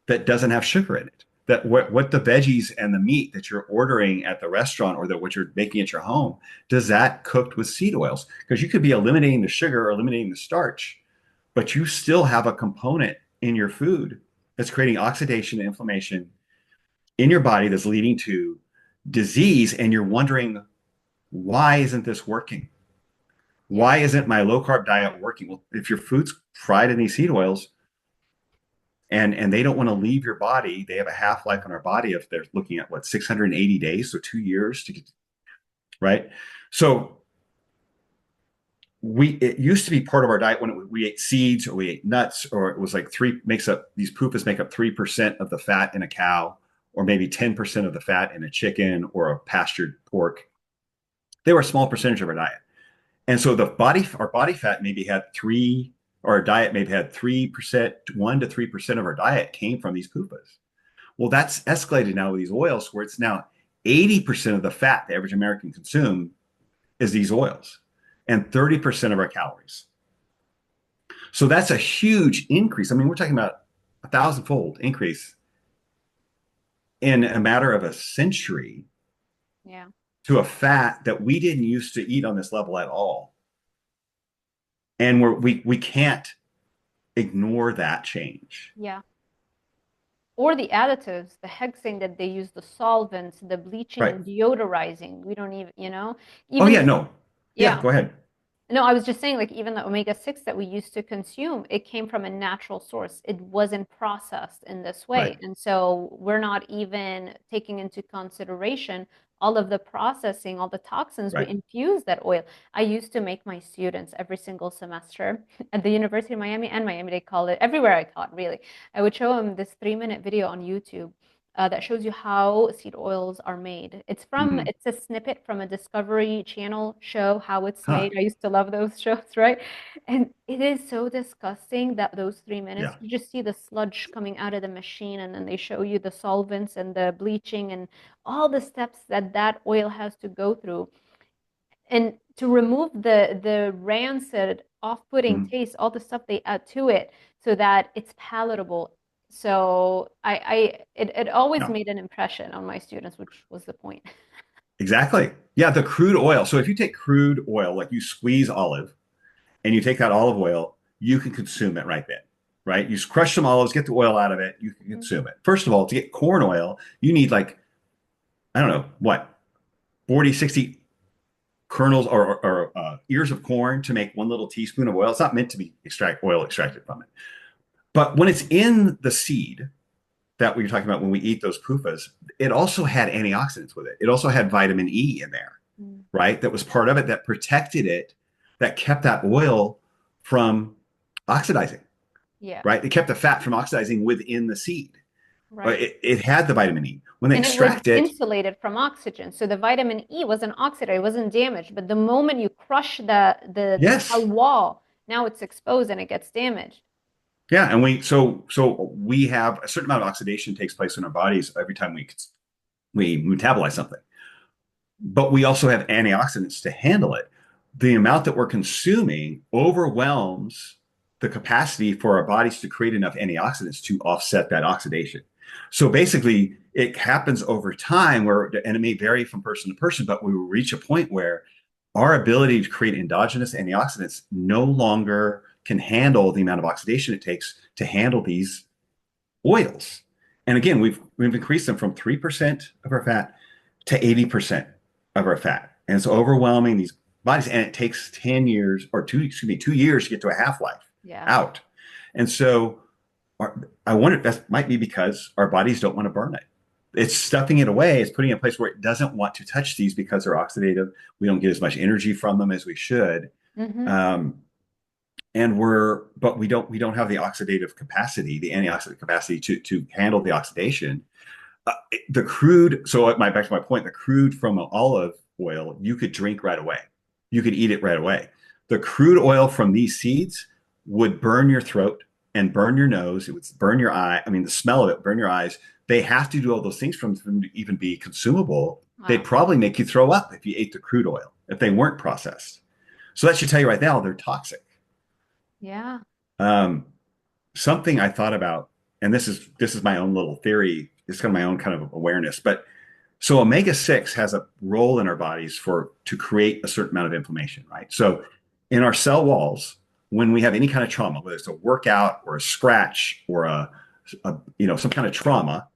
that doesn't have sugar in it. That what the veggies and the meat that you're ordering at the restaurant or that what you're making at your home, does that cooked with seed oils? Because you could be eliminating the sugar or eliminating the starch, but you still have a component in your food that's creating oxidation and inflammation in your body that's leading to disease. And you're wondering, why isn't this working? Yeah. Why isn't my low carb diet working? Well, if your food's fried in these seed oils, and they don't want to leave your body. They have a half life in our body if they're looking at what 680 days, so 2 years to get right. So it used to be part of our diet when we ate seeds or we ate nuts, or it was like these PUFAs make up 3% of the fat in a cow, or maybe 10% of the fat in a chicken or a pastured pork. They were a small percentage of our diet. And so our body fat maybe had or our diet maybe had 3%, 1 to 3% of our diet came from these PUFAs. Well, that's escalated now with these oils where it's now 80% of the fat the average American consume is these oils and 30% of our calories. So that's a huge increase. I mean, we're talking about a thousand-fold increase in a matter of a century Yeah. to a fat that we didn't used to eat on this level at all. And we can't ignore that change. Yeah. Or the additives, the hexane that they use, the solvents, the bleaching Right. and deodorizing. We don't even, Oh yeah, even, no. Yeah, yeah. go ahead. No, I was just saying, like, even the omega-6 that we used to consume, it came from a natural source. It wasn't processed in this way. Right. And so we're not even taking into consideration all of the processing, all the toxins we Right. infuse that oil. I used to make my students every single semester at the University of Miami and Miami, they call it, everywhere I taught, really. I would show them this 3-minute video on YouTube that shows you how seed oils are made. Hmm. It's a snippet from a Discovery Channel show, how it's Huh. made. I used to love those shows, right? And it is so disgusting that those 3 minutes, Yeah. you just see the sludge coming out of the machine, and then they show you the solvents and the bleaching and all the steps that that oil has to go through. And to remove the rancid, off-putting Hmm. taste, all the stuff they add to it so that it's palatable. So it always Yeah. made an impression on my students, which was the point. Exactly. Yeah. The crude oil. So if you take crude oil, like you squeeze olive and you take that olive oil, you can consume it right then. Right. You crush some olives, get the oil out of it, you can Mhm. consume it. First of all, to get corn oil, you need like, I don't know, what, 40, 60 kernels or ears of corn to make one little teaspoon of oil. It's not meant to be oil extracted from it. But when it's in the seed that we were talking about when we eat those PUFAs, it also had antioxidants with it. It also had vitamin E in there, Mm. right? That was part of it that protected it, that kept that oil from oxidizing, Yeah, right? It kept the fat from oxidizing within the seed. right. It had the vitamin E. When they And it was extract it, insulated from oxygen. So the vitamin E wasn't oxidized, it wasn't damaged. But the moment you crush the cell yes, wall, now it's exposed and it gets damaged. yeah, and so we have a certain amount of oxidation takes place in our bodies every time we metabolize something. But we also have antioxidants to handle it. The amount that we're consuming overwhelms the capacity for our bodies to create enough antioxidants to offset that oxidation. So basically, it happens over time where, and it may vary from person to person, but we will reach a point where our ability to create endogenous antioxidants no longer can handle the amount of oxidation it takes to handle these oils. And again, we've increased them from 3% of our fat to 80% of our fat. And it's overwhelming these bodies. And it takes 10 years or 2 years to get to a half-life Yeah. out. And so I wonder if that might be because our bodies don't want to burn it. It's stuffing it away. It's putting it in a place where it doesn't want to touch these because they're oxidative. We don't get as much energy from them as we should. Hmm. Um, and but we don't have the oxidative capacity, the antioxidant capacity to handle the oxidation. The crude, so back to my point, the crude from an olive oil you could drink right away, you could eat it right away. The crude oil from these seeds would burn your throat and burn your nose. It would burn your eye. I mean, the smell of it burn your eyes. They have to do all those things for them to even be consumable. They'd Wow. probably make you throw up if you ate the crude oil if they weren't processed. So that should tell you right now they're toxic. Yeah. um, Something I thought about, and this is my own little theory. It's kind of my own kind of awareness, but so omega-6 has a role in our bodies to create a certain amount of inflammation, right? So in our cell walls, when we have any kind of trauma, whether it's a workout or a scratch or some kind of trauma,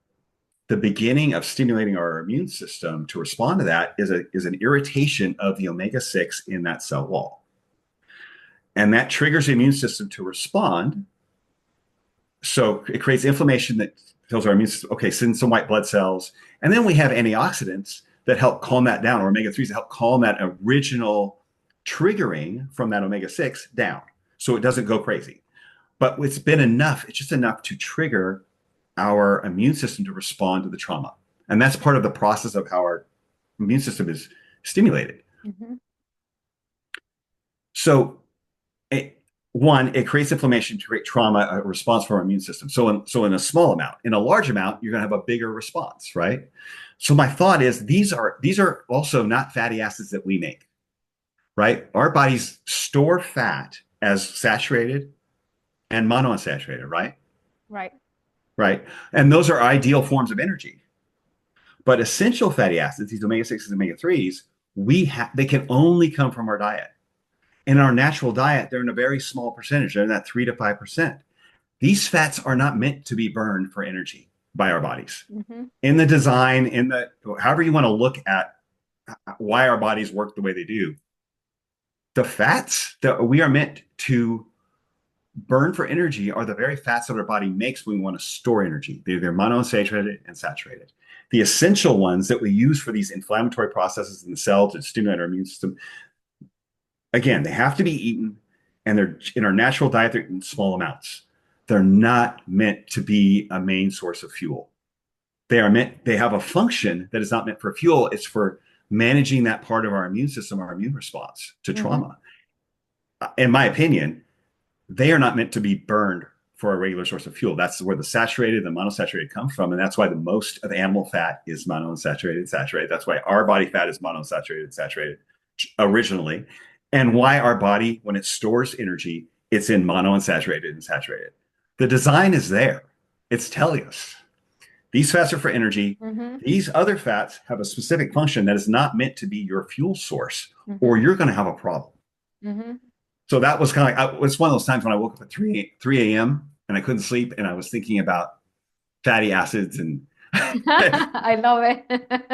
the beginning of stimulating our immune system to respond to that is an irritation of the omega-6 in that cell wall. And that triggers the immune system to respond. So it creates inflammation that tells our immune system, okay, send some white blood cells. And then we have antioxidants that help calm that down, or omega-3s that help calm that original triggering from that omega-6 down so it doesn't go crazy. But it's been enough, it's just enough to trigger our immune system to respond to the trauma. And that's part of the process of how our immune system is stimulated. Hmm. So it creates inflammation to create trauma, a response from our immune system. So in a small amount, in a large amount, you're going to have a bigger response, right? So my thought is these are also not fatty acids that we make, right? Our bodies store fat as saturated and monounsaturated, right? Right. Right. And those are ideal forms of energy. But essential fatty acids, these omega-6s and omega-3s, they can only come from our diet. In our natural diet, they're in a very small percentage. They're in that 3 to 5%. These fats are not meant to be burned for energy by our bodies. Hmm. In the design, however you want to look at why our bodies work the way they do, the fats that we are meant to burn for energy are the very fats that our body makes when we want to store energy. They're monounsaturated and saturated. The essential ones that we use for these inflammatory processes in the cell to stimulate our immune system, again, they have to be eaten, and they're in our natural diet, they're in small amounts. They're not meant to be a main source of fuel. they have a function that is not meant for fuel. It's for managing that part of our immune system, our immune response to Mm-hmm. trauma. In my opinion, they are not meant to be burned for a regular source of fuel. That's where the saturated and monosaturated come from. And that's why the most of animal fat is monounsaturated, saturated. That's why our body fat is monounsaturated, saturated originally. And why our body, when it stores energy, it's in monounsaturated and saturated. The design is there. It's telling us these fats are for energy. Mm-hmm. These other fats have a specific function that is not meant to be your fuel source, Mm-hmm. or you're going to have a problem. Mm-hmm. So that was kind of like, it's one of those times when I woke up at 3 a.m. and I couldn't sleep and I was thinking about fatty acids and I love it. kind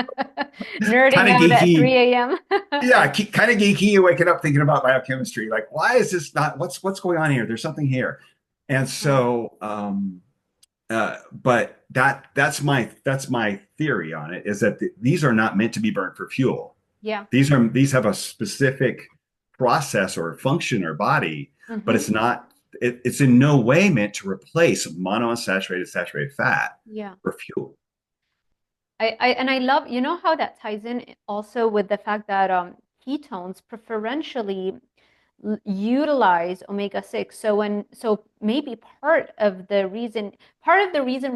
Nerding of out at geeky. 3 a.m. Yeah, kind of geeky. You're waking up thinking about biochemistry. Like, why is this not, what's going on here? There's something here. And so, but that's my theory on it is that these are not meant to be burned for fuel. Yeah. These have a specific process or function or body, but Mm-hmm. it's in no way meant to replace monounsaturated saturated fat Yeah. for fuel. I love, you know how that ties in also with the fact that ketones preferentially utilize omega-6. So maybe part of the reason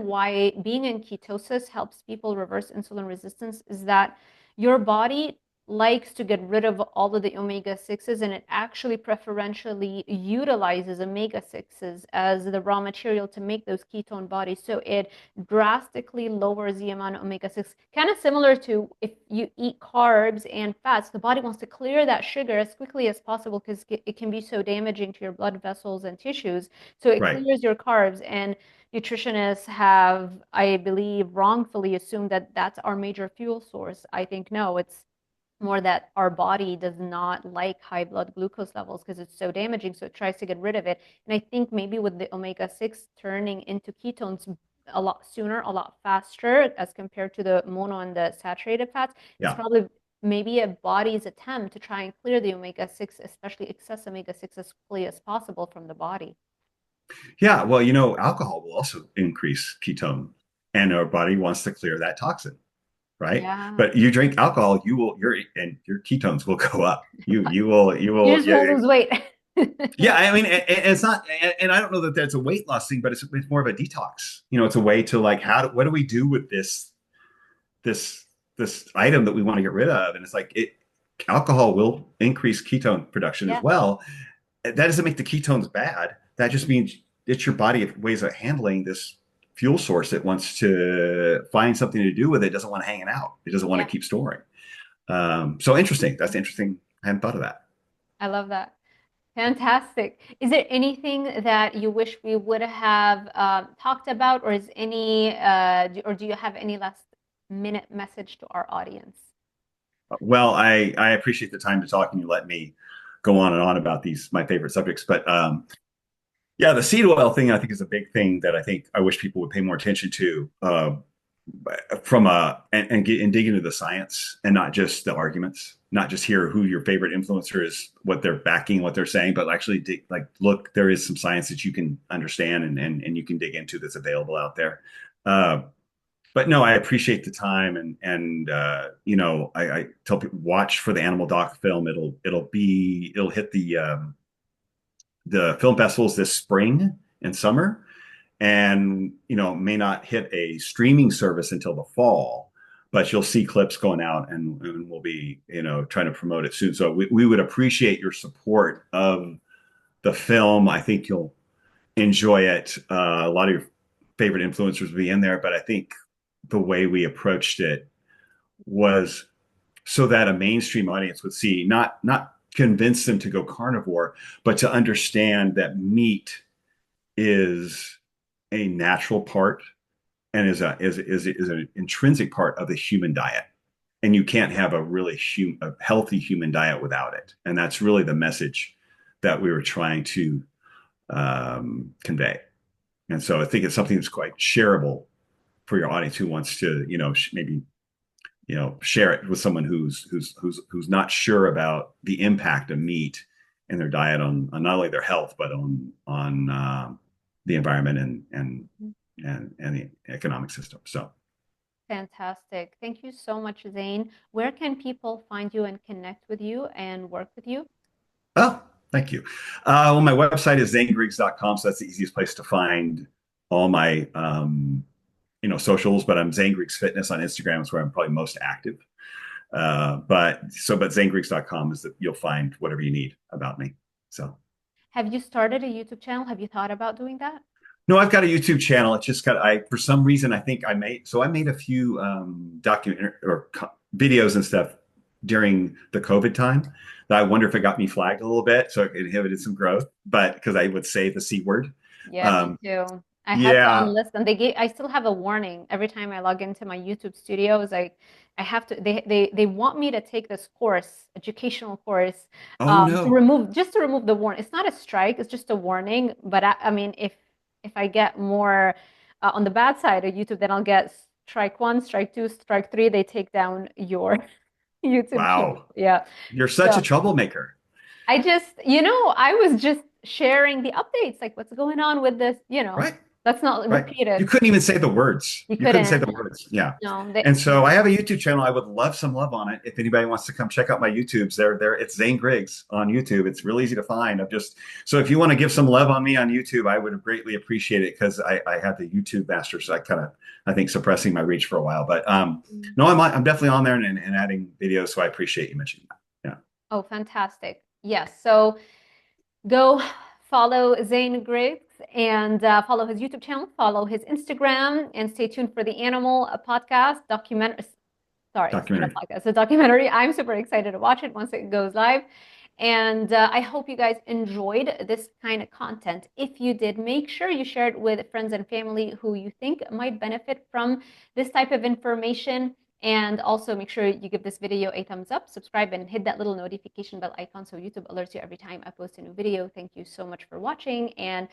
why being in ketosis helps people reverse insulin resistance is that your body likes to get rid of all of the omega-6s, and it actually preferentially utilizes omega-6s as the raw material to make those ketone bodies. So it drastically lowers the amount of omega-6, kind of similar to if you eat carbs and fats, the body wants to clear that sugar as quickly as possible because it can be so damaging to your blood vessels and tissues. So it Right. clears your carbs, and nutritionists have, I believe, wrongfully assumed that that's our major fuel source. I think no, it's more that our body does not like high blood glucose levels because it's so damaging, so it tries to get rid of it. And I think maybe with the omega-6 turning into ketones a lot sooner, a lot faster as compared to the mono and the saturated fats, it's Yeah. probably maybe a body's attempt to try and clear the omega-6, especially excess omega-6, as quickly as possible from the body. Yeah. Well, alcohol will also increase ketone, and our body wants to clear that toxin, right? Yeah. But you drink alcohol, your ketones will go up. You You will, just yeah. won't lose weight. Yeah, I mean, it's not, and I don't know that that's a weight loss thing, but it's more of a detox. It's a way to like, what do we do with this this item that we want to get rid of? And it's like alcohol will increase ketone production as Yeah. well. That doesn't make the ketones bad. That just means it's your body ways of handling this fuel source that wants to find something to do with it. Doesn't want to hang it out. It doesn't want to Yeah. keep storing. So interesting. That's interesting. I hadn't thought of that. I love that. Fantastic. Is there anything that you wish we would have talked about, or or do you have any last minute message to our audience? Well, I appreciate the time to talk and you let me go on and on about these my favorite subjects. But yeah, the seed oil thing I think is a big thing that I think I wish people would pay more attention to from and dig into the science and not just the arguments, not just hear who your favorite influencer is, what they're backing, what they're saying, but actually look, there is some science that you can understand and you can dig into that's available out there. Uh, but no, I appreciate the time and I tell people watch for the animal doc film. It'll hit the film festivals this spring and summer, and may not hit a streaming service until the fall. But you'll see clips going out, and we'll be trying to promote it soon. So we would appreciate your support of the film. I think you'll enjoy it. A lot of your favorite influencers will be in there, but I think the way we approached it was so that a mainstream audience would see, not convince them to go carnivore, but to understand that meat is a natural part and is an intrinsic part of the human diet. And you can't have a healthy human diet without it. And that's really the message that we were trying to convey. And so I think it's something that's quite shareable for your audience who wants to, maybe share it with someone who's not sure about the impact of meat in their diet on not only their health but on the environment and the economic system. So Fantastic. Thank you so much, Zane. Where can people find you and connect with you and work with you? Oh, thank you. Well, my website is zanegriggs.com, so that's the easiest place to find all my socials. But I'm Zane Griggs Fitness on Instagram is where I'm probably most active. But zanegriggs.com is that you'll find whatever you need about me. So Have you started a YouTube channel? Have you thought about doing that? no, I've got a YouTube channel. It's just got I for some reason I think I made a few document or videos and stuff during the COVID time that I wonder if it got me flagged a little bit, so it inhibited some growth. But because I would say the C word, Yeah, me um, too. I had to yeah. unlist them. I still have a warning every time I log into my YouTube studios. I have to, they want me to take this course, educational course, Oh to no. remove, just to remove the warning. It's not a strike, it's just a warning. But I mean, if I get more on the bad side of YouTube, then I'll get strike one, strike two, strike three. They take down your YouTube channel. Wow. Yeah. You're such a So troublemaker. I just, I was just sharing the updates, like what's going on with this, Right. let's not Right. repeat You it. couldn't even say the words. You You couldn't say couldn't. the words. Yeah. No, And so I have a YouTube channel. I would love some love on it. If anybody wants to come check out my YouTubes, there. It's Zane Griggs on YouTube. It's real easy to find. So if you want to give some love on me on YouTube, I would greatly appreciate it because I had the YouTube master, so I think suppressing my reach for a while. But no, I'm definitely on there and adding videos. So I appreciate you mentioning that. Yeah. Oh, fantastic. Yes. So go follow Zane Griggs and follow his YouTube channel, follow his Instagram, and stay tuned for the Animal podcast documentary. Sorry, it's not a Documentary. podcast, it's a documentary. I'm super excited to watch it once it goes live. And I hope you guys enjoyed this kind of content. If you did, make sure you share it with friends and family who you think might benefit from this type of information. And also make sure you give this video a thumbs up, subscribe, and hit that little notification bell icon so YouTube alerts you every time I post a new video. Thank you so much for watching, and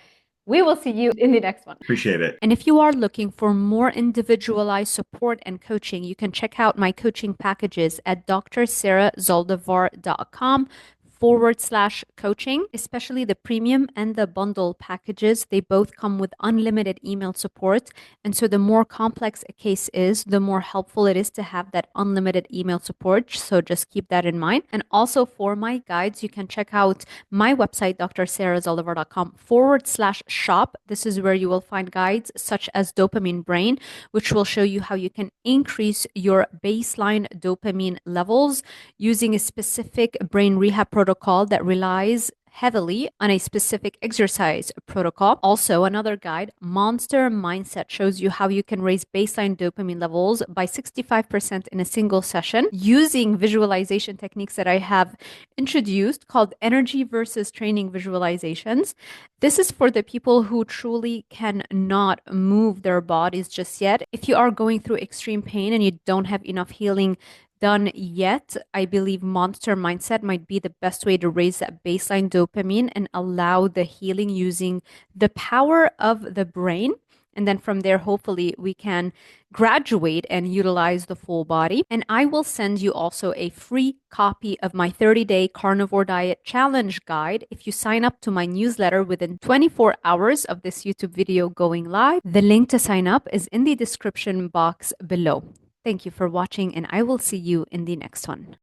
we will see you in the next one. Appreciate it. And if you are looking for more individualized support and coaching, you can check out my coaching packages at drsarahzaldivar.com/coaching, especially the premium and the bundle packages. They both come with unlimited email support. And so the more complex a case is, the more helpful it is to have that unlimited email support. So just keep that in mind. And also for my guides, you can check out my website, drsarahzaldivar.com/shop. This is where you will find guides such as Dopamine Brain, which will show you how you can increase your baseline dopamine levels using a specific brain rehab protocol that relies heavily on a specific exercise protocol. Also, another guide, Monster Mindset, shows you how you can raise baseline dopamine levels by 65% in a single session using visualization techniques that I have introduced called energy versus training visualizations. This is for the people who truly cannot move their bodies just yet. If you are going through extreme pain and you don't have enough healing done yet, I believe Monster Mindset might be the best way to raise that baseline dopamine and allow the healing using the power of the brain. And then from there, hopefully, we can graduate and utilize the full body. And I will send you also a free copy of my 30-day carnivore diet challenge guide if you sign up to my newsletter within 24 hours of this YouTube video going live. The link to sign up is in the description box below. Thank you for watching, and I will see you in the next one.